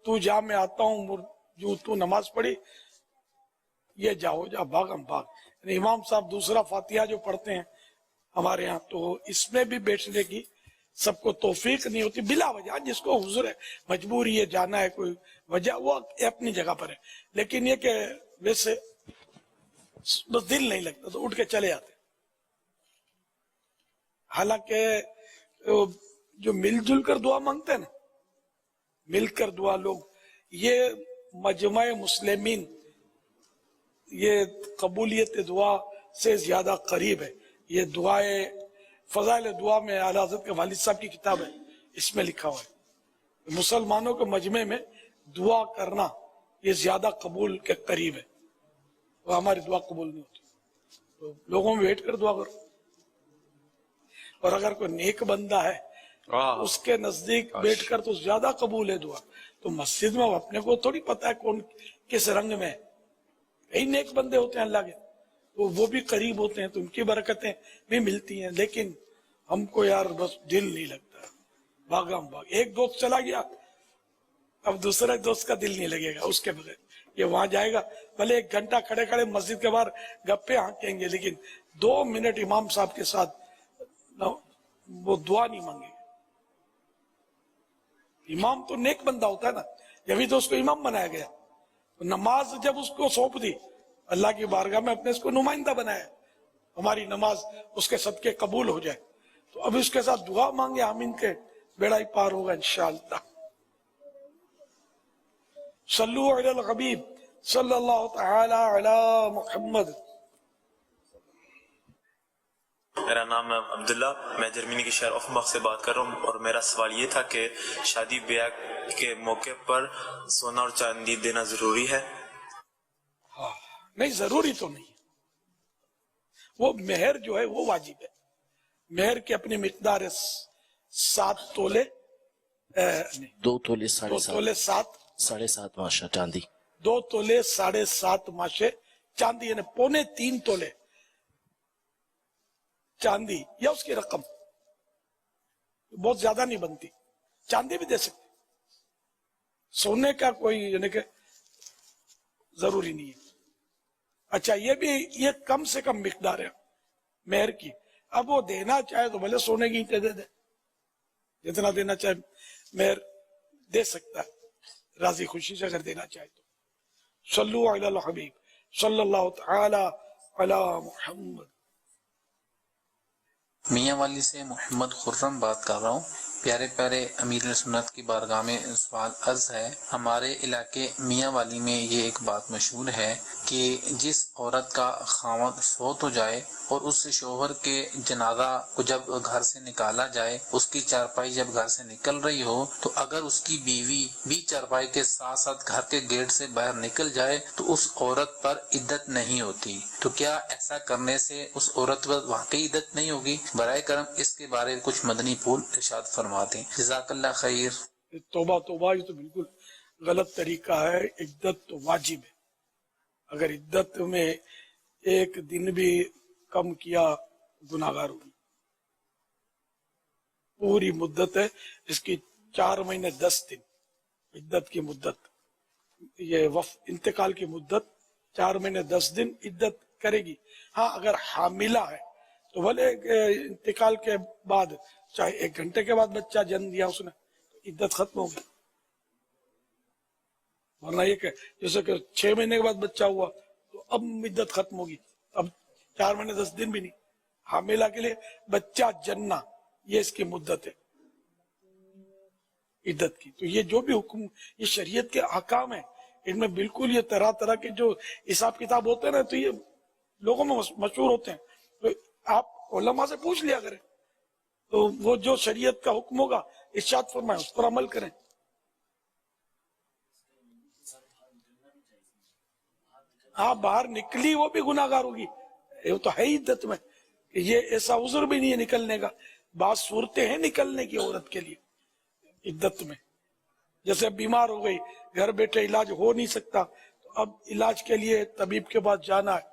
تو جا میں آتا ہوں، جو تو نماز پڑھی یہ جاؤ جا بھاگ ہم بھاگ. یعنی امام صاحب دوسرا فاتحہ جو پڑھتے ہیں ہمارے ہاں، تو اس میں بھی بیٹھنے کی سب کو توفیق نہیں ہوتی بلا وجہ. جس کو حضور ہے، مجبوری ہے، جانا ہے، کوئی وجہ، وہ اپنی جگہ پر ہے. لیکن یہ کہ ویسے بس دل نہیں لگتا تو اٹھ کے چلے آتے. حالانکہ جو مل جل کر دعا مانگتے ہیں نا، مل کر دعا لوگ، یہ مجمع مسلمین یہ قبولیت دعا سے زیادہ قریب ہے. یہ دعائے فضائل دعا میں اعلیٰ حضرت کے والد صاحب کی کتاب ہے، اس میں لکھا ہوا ہے مسلمانوں کے مجمع میں دعا کرنا یہ زیادہ قبول کے قریب ہے. وہ ہماری دعا قبول نہیں ہوتی، تو لوگوں میں بیٹھ کر دعا کرو. اور اگر کوئی نیک بندہ ہے اس کے نزدیک بیٹھ کر تو زیادہ قبول ہے دعا. تو مسجد میں اپنے کو تھوڑی پتا ہے کون کس رنگ میں ہے. کئی نیک بندے ہوتے ہیں اللہ کے، تو وہ بھی قریب ہوتے ہیں، تو ان کی برکتیں بھی ملتی ہیں. لیکن ہم کو یار بس دل نہیں لگتا، بھاگم بھاگ. ایک دوست چلا گیا، اب دوسرے دوست کا دل نہیں لگے گا اس کے بغیر. یہ وہاں جائے گا، بھلے 1 گھنٹہ کھڑے کھڑے مسجد کے باہر گپے ہانکیں گے، لیکن 2 منٹ امام صاحب کے ساتھ وہ دعا نہیں مانگے گا. امام تو نیک بندہ ہوتا ہے نا، جبھی تو اس کو امام بنایا گیا. نماز جب اس کو سونپ دی اللہ کی بارگاہ میں، اپنے اس کو نمائندہ بنایا، ہماری نماز اس کے صدقے قبول ہو جائے، تو اب اس کے ساتھ دعا مانگے، آمین کے بیڑا ہی پار ہوگا انشاءاللہ. صلو علی الحبیب صلی اللہ تعالی علی محمد. میرا نام عبداللہ، میں جرمنی کے شہر آفنباخ سے بات کر رہا ہوں، اور میرا سوال یہ تھا کہ شادی بیاہ کے موقع پر سونا اور چاندی دینا ضروری ہے؟ نہیں، ضروری تو نہیں. وہ مہر جو ہے وہ واجب ہے. مہر کی اپنی مقدار 7 تولے 2 تولے 7.5 ماشا چاندی، 2 تولے 7.5 ماشے چاندی، یعنی 2.25 تولے چاندی یا اس کی رقم. بہت زیادہ نہیں بنتی، چاندی بھی دے سکتے، سونے کا کوئی یعنی کہ ضروری نہیں ہے. اچھا، یہ کم سے کم مقدار ہے مہر کی. اب وہ دینا چاہے تو بھلے سونے کی اینٹیں دے دے، جتنا دینا چاہے مہر دے سکتا ہے، راضی خوشی سے اگر دینا چاہے تو. صلو علی الحبیب صلی اللہ تعالی علی محمد. میاں والی سے محمد خرم بات کر رہا ہوں. پیارے پیارے امیر سنت کی بارگاہ میں سوال عرض ہے. ہمارے علاقے میاں والی میں یہ ایک بات مشہور ہے کہ جس عورت کا خاوند فوت ہو جائے اور اس شوہر کے جنازہ کو جب گھر سے نکالا جائے، اس کی چارپائی جب گھر سے نکل رہی ہو، تو اگر اس کی بیوی بھی چارپائی کے ساتھ ساتھ گھر کے گیٹ سے باہر نکل جائے تو اس عورت پر عدت نہیں ہوتی. تو کیا ایسا کرنے سے اس عورت پر واقعی عدت نہیں ہوگی؟ برائے کرم اس کے بارے میں کچھ مدنی پھول ارشاد فرماتے ہیں، جزاک اللہ خیر. توبہ توبہ، یہ تو بالکل غلط طریقہ ہے. عدت تو واجب ہے. اگر عدت میں 1 دن بھی کم کیا گناہگار ہوگی. پوری مدت ہے اس کی 4 مہینے 10 دن عدت کی مدت. یہ انتقال کی مدت 4 مہینے 10 دن عدت کرے گی. ہاں، اگر حاملہ ہے تو بھلے انتقال کے بعد چاہے 1 گھنٹے کے بعد بچہ جنم دیا اس نے، عدت ختم ہوگی. ورنہ یہ کہ جیسے کہ 6 مہینے کے بعد بچہ ہوا تو اب عدت ختم ہوگی. اب 4 مہینے 10 دن بھی نہیں. حاملہ کے لیے بچہ جننا یہ اس کی مدت ہے عدت کی. تو یہ جو بھی حکم، یہ شریعت کے احکام ہیں، ان میں بالکل یہ طرح طرح کے جو حساب کتاب ہوتے ہیں نا، تو یہ لوگوں میں مشہور ہوتے ہیں. تو آپ علماء سے پوچھ لیا کریں، تو وہ جو شریعت کا حکم ہوگا ارشاد فرمائیں، اس پر عمل کریں. ہاں، باہر نکلی وہ بھی گناہگار ہوگی. یہ تو ہے عدت میں، یہ ایسا عذر بھی نہیں ہے نکلنے کا. بعض صورتیں ہیں نکلنے کی عورت کے لیے عدت میں، جیسے بیمار ہو گئی، گھر بیٹھے علاج ہو نہیں سکتا، تو اب علاج کے لیے طبیب کے پاس جانا ہے،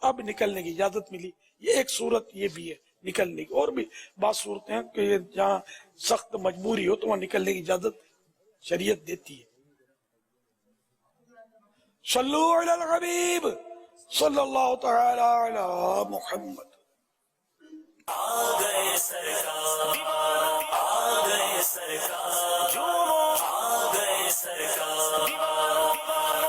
اب نکلنے کی اجازت ملی. یہ ایک صورت یہ بھی ہے نکلنے کی. اور بھی بعض صورتیں ہیں کہ جہاں سخت مجبوری ہو تو وہاں نکلنے کی اجازت شریعت دیتی ہے. صلو علی الحبیب صلی اللہ تعالی علی محمد. آگئے سرکار آگئے سرکار آگئے سرکار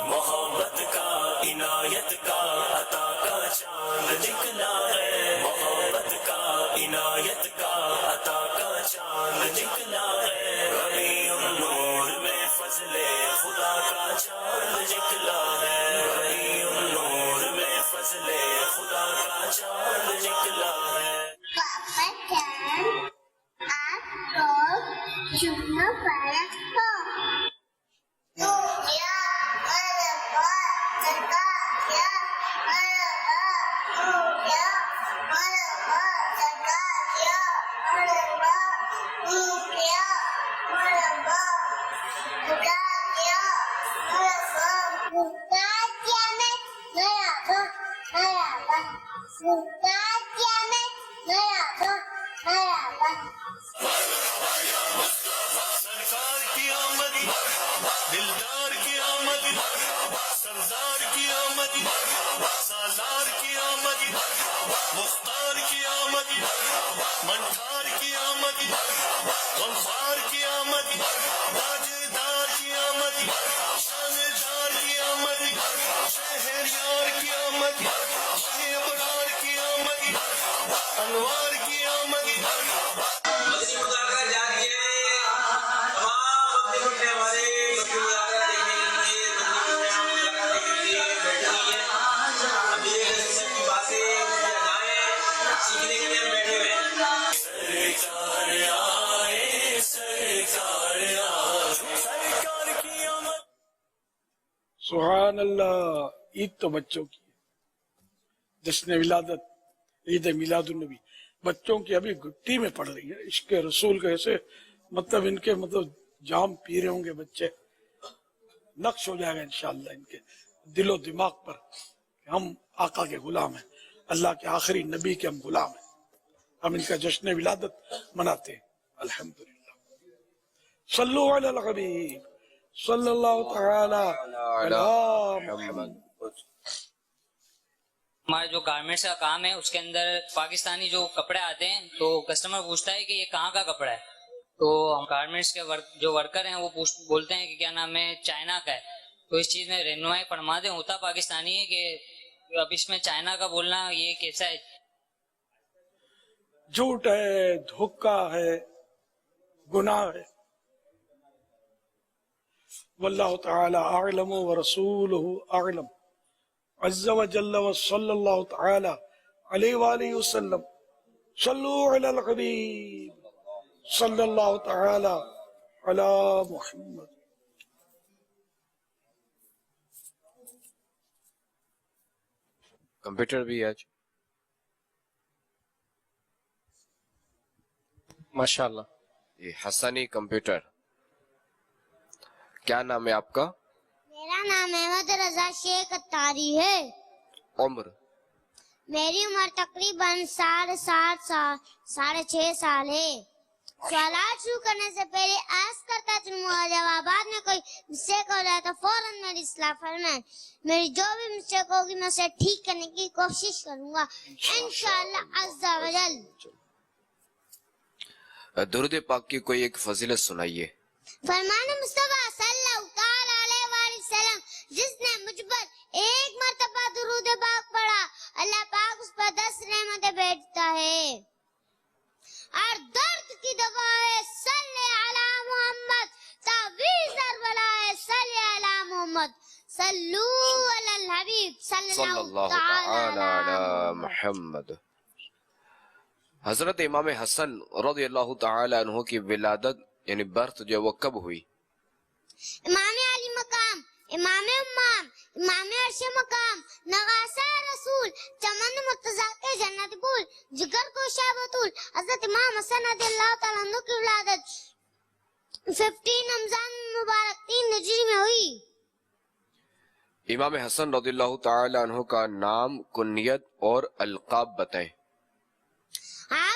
محبت کا عنایت کا عطا کا چاند نکلا ہے. محبت کا عنایت کا عطا کا چاند نکلا ہے. ربیع النور میں فضل خدا کا چاند نکلا ہے. ربیع النور میں فضل خدا کا چاند نکلا ہے. سرکار کی آمد دلدار کی آمد سردار کی آمد سالار کی آمد مختار کی آمد منٹھار کی آمد غمخوار کی آمد تاجدار کی آمد شاندار کی آمد شہریار کی آمد شہ ابرار کی آمد انوار کی آمد. سبحان اللہ. عید تو بچوں کی ہے. جشن ولادت عید میلاد النبی بچوں کی ابھی گٹی میں پڑ رہی ہے. عشق رسول کا ایسے مطلب ان کے مطلب جام پی رہے ہوں گے بچے. نقش ہو جائے گا انشاءاللہ ان کے دل و دماغ پر کہ ہم آقا کے غلام ہیں, اللہ کے آخری نبی کے ہم غلام ہیں. ہم ان کا جشن ولادت مناتے ہیں الحمدللہ. صلو علی الحبیب صلی اللہ تعالی علی محمد. ہمارا جو گارمنٹس کا کام ہے اس کے اندر پاکستانی جو کپڑے آتے ہیں تو کسٹمر پوچھتا ہے کہ یہ کہاں کا کپڑا ہے, تو گارمنٹس کے جو ورکر ہیں وہ بولتے ہیں کہ کیا نام ہے چائنا کا ہے. تو اس چیز میں رہنمائی فرما دیں. ہوتا پاکستانی ہے کہ اب اس میں چائنا کا بولنا یہ کیسا ہے؟ جھوٹ ہے, دھوکہ ہے, گناہ ہے. واللہ تعالی اعلم ورسولہ اعلم عز وجل وصلی اللہ تعالی علیہ وآلہ وسلم. صلو علی الحبیب صلی اللہ تعالی علی محمد. کمپیوٹر بھی آج ماشاءاللہ. یہ حسنی کمپیوٹر, کیا نام ہے آپ کا؟ میرا نام احمد رضا شیخ اتاری ہے. عمر؟ میری عمر تقریباً 6.5 سال ہے. سوالات شروع کرنے سے پہلے عرض کرتا چلوں گا, جوابات میں کوئی مسٹیک ہو جائے تو فوراً میری اصلاح فرمائیں. میری جو بھی مسٹیک ہوگی میں اسے ٹھیک کرنے کی کوشش کروں گا انشاءاللہ عز و جل. درود پاک کی کوئی ایک فضیلت سنائیے. فرمان مصطفیٰ صلی اللہ علیہ وآلہ وسلم, جس نے مجھ پر ایک مرتبہ درود پاک پڑھا اللہ پاک اس پر 10 رحمتیں بھیجتا ہے. اور درد کی دوا ہے صلی علی محمد, تعویذ بلا ہے صلی علی محمد. صلو علی الحبیب صلی اللہ تعالی علی محمد. حضرت امام حسن رضی اللہ تعالی عنہ کی ولادت یعنی برتھ جو وہ کب ہوئی؟ امام علی مقام, امام امام, امام عرش مقام, نغاسہ رسول, چمن مرتضی کے جنت پول, جگر کو شابتول, حضرت امام حسن رضی اللہ تعالیٰ عنہ کی ولادت 15 رمضان مبارک 3 ہجری میں ہوئی. امام حسن رضی اللہ تعالی عنہ کا نام, کنیت اور القاب بتائیں. آپ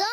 2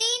3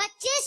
25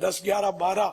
10, 11, 12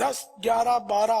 10, 11, 12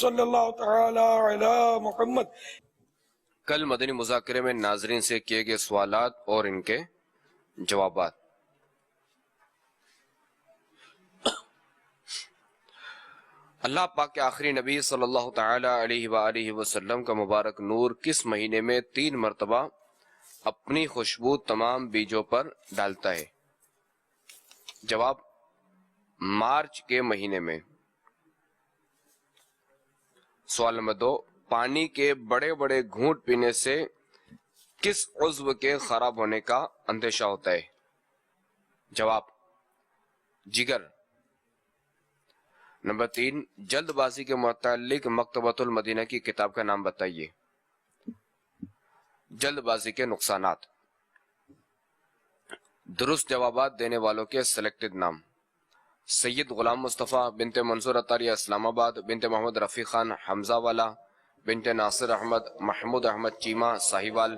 صلی اللہ تعالی علی محمد. کل مدنی مذاکرے میں ناظرین سے کیے گئے سوالات اور ان کے جوابات. اللہ پاک کے آخری نبی صلی اللہ تعالی علیہ وآلہ وسلم کا مبارک نور کس مہینے میں 3 مرتبہ اپنی خوشبو تمام بیجوں پر ڈالتا ہے؟ جواب: مارچ کے مہینے میں. سوال نمبر 2، پانی کے بڑے بڑے گھونٹ پینے سے کس عضو کے خراب ہونے کا اندیشہ ہوتا ہے؟ جواب: جگر. نمبر 3، جلد بازی کے متعلق مکتبۃ المدینہ کی کتاب کا نام بتائیے. جلد بازی کے نقصانات. درست جوابات دینے والوں کے سلیکٹڈ نام: سید غلام مصطفیٰ بنت منصور اطاریہ اسلام آباد، بنت محمد رفیق خان حمزہ والا، بنت ناصر احمد، محمود احمد چیمہ ساہیوال،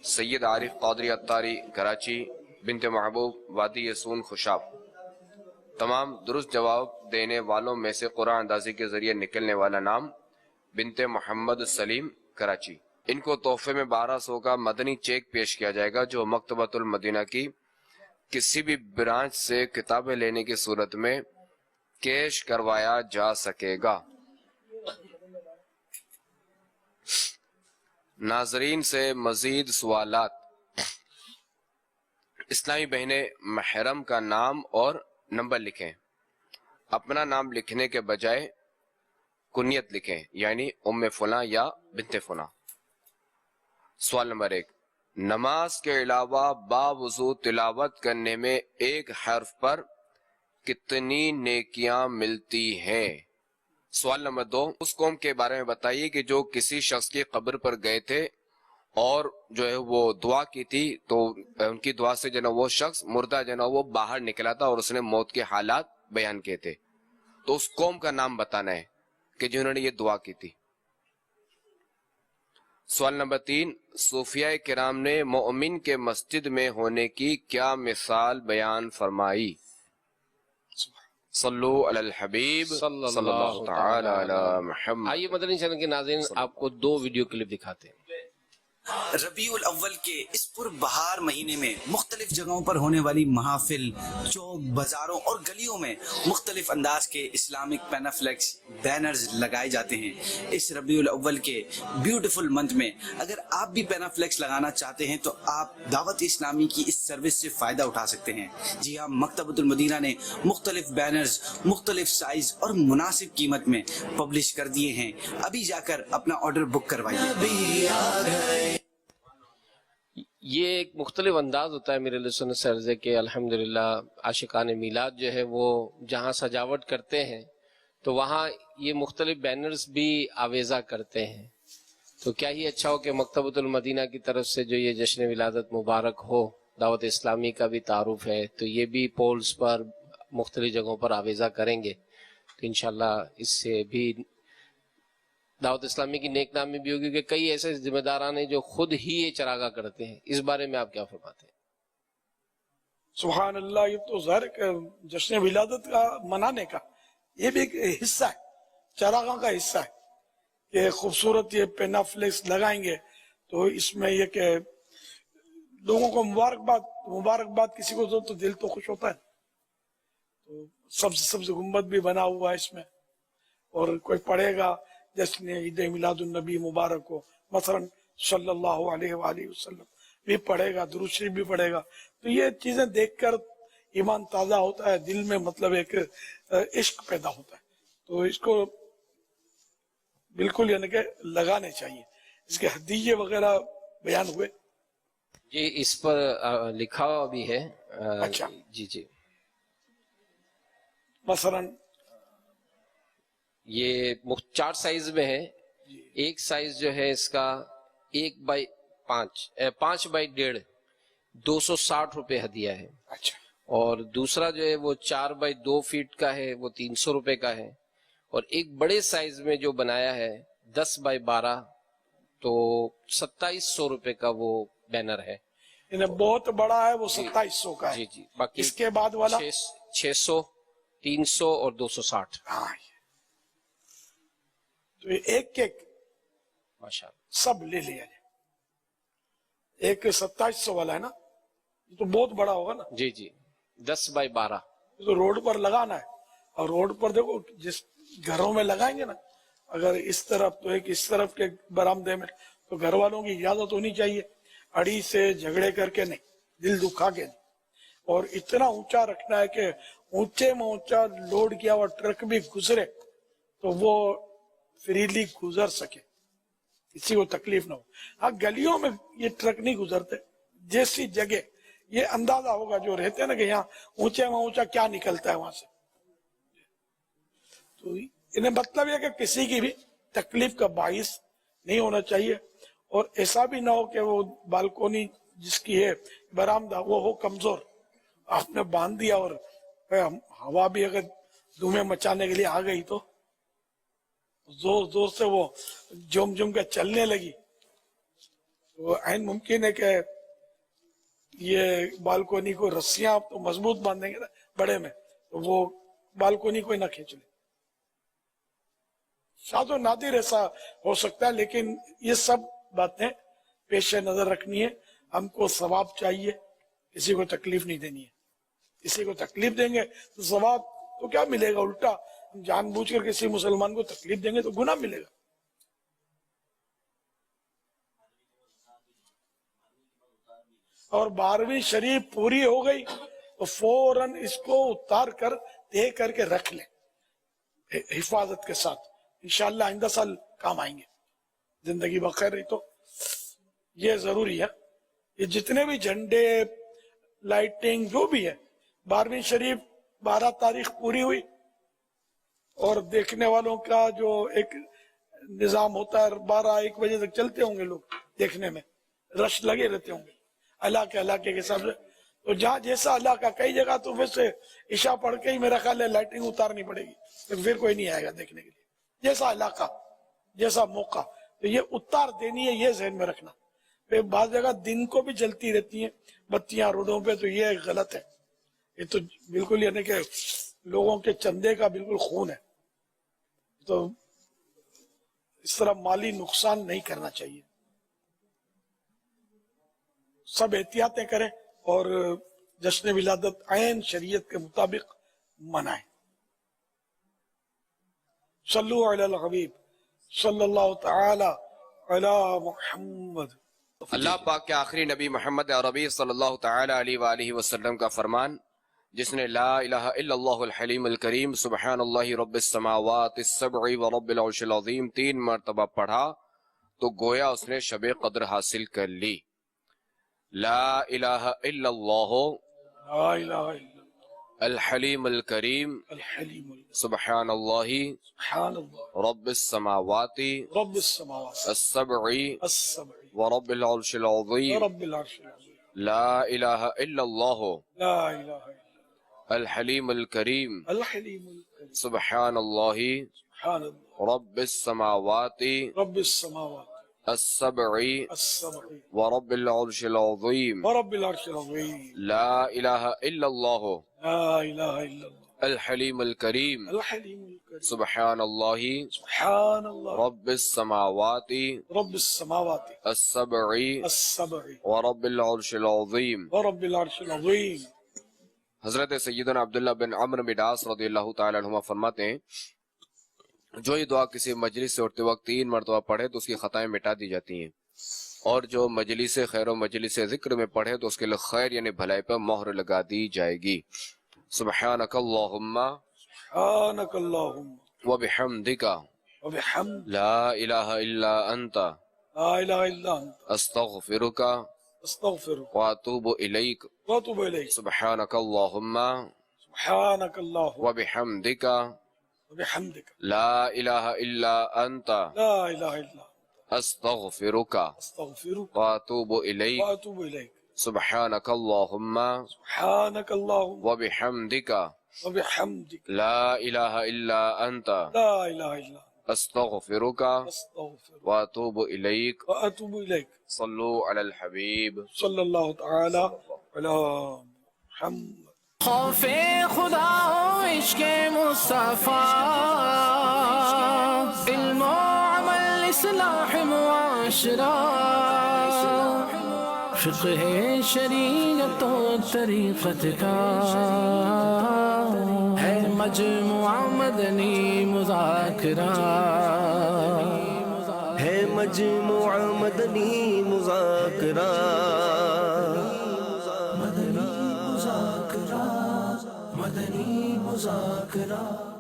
سید عارف قادری اطاری کراچی، بنت محبوب وادی یسون خوشاب. تمام درست جواب دینے والوں میں سے قرآن اندازی کے ذریعے نکلنے والا نام بنت محمد سلیم کراچی. ان کو تحفے میں 1200 کا مدنی چیک پیش کیا جائے گا جو مکتبۃ المدینہ کی کسی بھی برانچ سے کتابیں لینے کی صورت میں کیش کروایا جا سکے گا. ناظرین سے مزید سوالات. اسلامی بہنیں محرم کا نام اور نمبر لکھیں. اپنا نام لکھنے کے بجائے کنیت لکھیں، یعنی ام فلاں یا بنت فلاں. سوال نمبر 1، نماز کے علاوہ باوضو تلاوت کرنے میں ایک حرف پر کتنی نیکیاں ملتی ہیں؟ سوال نمبر 2، اس قوم کے بارے میں بتائیے کہ جو کسی شخص کی قبر پر گئے تھے اور جو ہے وہ دعا کی تھی تو ان کی دعا سے جو ہے وہ شخص مردہ جو ہے وہ باہر نکلا تھا اور اس نے موت کے حالات بیان کیے تھے. تو اس قوم کا نام بتانا ہے کہ جنہوں نے یہ دعا کی تھی. سوال نمبر 3، صوفیاء کرام نے مومن کے مسجد میں ہونے کی کیا مثال بیان فرمائی؟ صلو علی الحبیب صلی اللہ تعالی علی محمد. آئیے مدنی چینل کے ناظرین آپ کو 2 ویڈیو کلپ دکھاتے ہیں. ربیع الاول کے اس پر بہار مہینے میں مختلف جگہوں پر ہونے والی محافل، چوک، بازاروں اور گلیوں میں مختلف انداز کے اسلامک پینافلیکس بینرز لگائے جاتے ہیں. اس ربیع الاول کے بیوٹیفل منتھ میں اگر آپ بھی پینافلیکس لگانا چاہتے ہیں تو آپ دعوت اسلامی کی اس سروس سے فائدہ اٹھا سکتے ہیں. جی ہاں، مکتبۃ المدینہ نے مختلف بینرز مختلف سائز اور مناسب قیمت میں پبلش کر دیے ہیں. ابھی جا کر اپنا آرڈر بک کروائیے. یہ ایک مختلف انداز ہوتا ہے میرے لیے سنت سے عرض ہے کہ الحمدللہ عاشقان میلاد جو ہے وہ جہاں سجاوٹ کرتے ہیں تو وہاں یہ مختلف بینرز بھی آویزہ کرتے ہیں. تو کیا ہی اچھا ہو کہ مکتبۃ المدینہ کی طرف سے جو یہ جشن ولادت مبارک ہو، دعوت اسلامی کا بھی تعارف ہے تو یہ بھی پولز پر مختلف جگہوں پر آویزہ کریں گے تو انشاءاللہ اس سے بھی دعوت اسلامی کی نیک نامی بھی ہوگی. کہ کئی ایسے ذمہ داران ہیں جو خود ہی یہ چراغاں کرتے ہیں. اس بارے میں آپ کیا فرماتے ہیں؟ سبحان اللہ، یہ تو ظاہر جشن ولادت کا منانے کا یہ بھی ایک حصہ ہے، چراغاں کا حصہ ہے کہ خوبصورت یہ پینافلیکس لگائیں گے تو اس میں یہ کہ لوگوں کو مبارکباد کسی کو تو دل تو خوش ہوتا ہے. تو سبز گنبد بھی بنا ہوا ہے اس میں، اور کوئی پڑھے گا جشن عید میلاد النبی مبارک کو مثلا صلی اللہ علیہ وآلہ وسلم بھی پڑھے گا، درود شریف بھی پڑھے گا تو یہ چیزیں دیکھ کر ایمان تازہ ہوتا ہے، دل میں مطلب ایک عشق پیدا ہوتا ہے. تو اس کو بالکل یعنی کہ لگانے چاہیے. اس کے ہدیے وغیرہ بیان ہوئے جی، اس پر لکھا ہوا بھی ہے. اچھا جی مثلا یہ 4 سائز میں ہے. ایک سائز جو ہے اس کا 1x5 260 روپے ہدیہ ہے. اچھا. اور دوسرا جو ہے وہ 4x2 فیٹ کا ہے، وہ 300 روپے کا ہے. اور ایک بڑے سائز میں جو بنایا ہے 10x12 تو 2700 روپے کا وہ بینر ہے. بہت بڑا ہے وہ 2700 کا ہے. جی باقی اس کے بعد والا 600 300 اور 260. تو ایک ایک سب لے لیا جائے. ایک 2700 والا ہے نا, یہ تو بہت بڑا ہوگا نا. جی جی 10x12. تو روڈ پر لگانا ہے, اور روڈ پر دیکھو جس گھروں میں لگائیں گے نا, اگر اس طرف تو ایک اس طرف کے برآمدے میں, تو گھر والوں کی اجازت ہونی چاہیے, اڑی سے جھگڑے کر کے نہیں, دل دکھا کے نہیں. اور اتنا اونچا رکھنا ہے کہ اونچے میں اونچا لوڈ کیا ہوا ٹرک بھی گزرے تو وہ فریلی گزر سکے, کسی کو تکلیف نہ ہو. ہاں گلیوں میں یہ ٹرک نہیں گزرتے, جیسی جگہ یہ اندازہ ہوگا جو رہتے ہیں نا کہ یہاں اونچے میں اونچا کیا نکلتا ہے وہاں سے. تو انہیں مطلب یہ کہ کسی کی بھی تکلیف کا باعث نہیں ہونا چاہیے, اور ایسا بھی نہ ہو کہ وہ بالکونی جس کی ہے برآمدہ وہ ہو کمزور, آپ نے باندھ دیا اور ہوا بھی اگر دھومے مچانے کے لیے آ گئی تو زور زور سے وہ جم جم کے چلنے لگی, تو عین ممکن ہے کہ یہ بالکونی کو رسیاں تو مضبوط باندھیں گے نا بڑے میں, تو وہ بالکونی کو ہی نہ کھینچ لے. شاید و نادر ایسا ہو سکتا ہے, لیکن یہ سب باتیں پیش نظر رکھنی ہے. ہم کو ثواب چاہیے, کسی کو تکلیف نہیں دینی ہے. کسی کو تکلیف دیں گے تو ثواب تو کیا ملے گا, الٹا ہم جان بوجھ کر کسی مسلمان کو تکلیف دیں گے تو گناہ ملے گا. اور 12ویں شریف پوری ہو گئی تو فوراً اس کو اتار کر دے کر کے رکھ لیں حفاظت کے ساتھ, انشاءاللہ آئندہ سال کام آئیں گے, زندگی بخیر رہی تو. یہ ضروری ہے, یہ جتنے بھی جھنڈے لائٹنگ جو بھی ہے, 12ویں شریف 12 تاریخ پوری ہوئی, اور دیکھنے والوں کا جو ایک نظام ہوتا ہے 12-1 بجے تک چلتے ہوں گے لوگ دیکھنے میں, رش لگے رہتے ہوں گے علاقے کے حساب سے. تو جہاں جیسا علاقہ, کئی جگہ تو ویسے عشاء پڑھ کے ہی میرا خیال ہے لائٹنگ اتارنی پڑے گی, تو پھر کوئی نہیں آئے گا دیکھنے کے لیے. جیسا علاقہ جیسا موقع, تو یہ اتار دینی ہے, یہ ذہن میں رکھنا. پھر بعض جگہ دن کو بھی جلتی رہتی ہیں بتیاں روڈوں پہ, تو یہ غلط ہے. یہ تو بالکل یعنی کہ لوگوں کے چندے کا بالکل خون ہے, تو اس طرح مالی نقصان نہیں کرنا چاہیے. سب احتیاطیں کریں اور جشن ولادت عین شریعت کے مطابق منائیں. صلو علی الحبیب صلی اللہ تعالی علی محمد. اللہ پاک کے آخری نبی محمد عربی صلی اللہ تعالی علیہ وآلہ وسلم کا فرمان, جس نے لا الہ الا اللہ الحلیم الکریم سبحان اللہ رب السماوات السبع ورب العرش العظیم 3 مرتبہ پڑھا تو گویا اس نے شب قدر حاصل کر لی. لا الہ الا اللہ لا الہ الا الحلیم الکریم سبحان اللہ رب السماوات السبع ورب العرش العظیم. لا الہ الا اللہ الحلیم الکریم سبحان اللہ رب السماوات السبع ورب العرش العظیم. لا الہ الا اللہ الحلیم الکریم سبحان اللہ رب السماوات السبع ورب العرش العظیم. حضرت سیدنا عبداللہ بن عمرو بن عاص رضی اللہ تعالی عنہما فرماتے ہیں, جو یہ دعا کسی مجلس سے اٹھتے وقت 3 مرتبہ پڑھے تو اس کی خطائیں مٹا دی جاتی ہیں, اور جو مجلس خیر و مجلس ذکر میں پڑھے تو اس کے لیے خیر یعنی بھلائی پر مہر لگا دی جائے گی. سبحانک اللہم وبحمدک لا الہ الا انت استغفرک واتوب الیک. سبحانک اللہم وبحمدک لا الہ الا انت استغفرک واتوب الیک. سبحانک اللہم وبحمدک لا الہ الا انت استغفرک واتوب الیک. صلو علی الحبیب صلی اللہ تعالی علی محمد. خوف خدا و عشق مصطفیٰ علم و معاشرہ فقہ شریعت و طریقت کا ہے مجموعہ مدنی مذاکرہ ہے مجموعہ مدنی مذاکرہ مدنی مذاکرہ مدنی مذاکرہ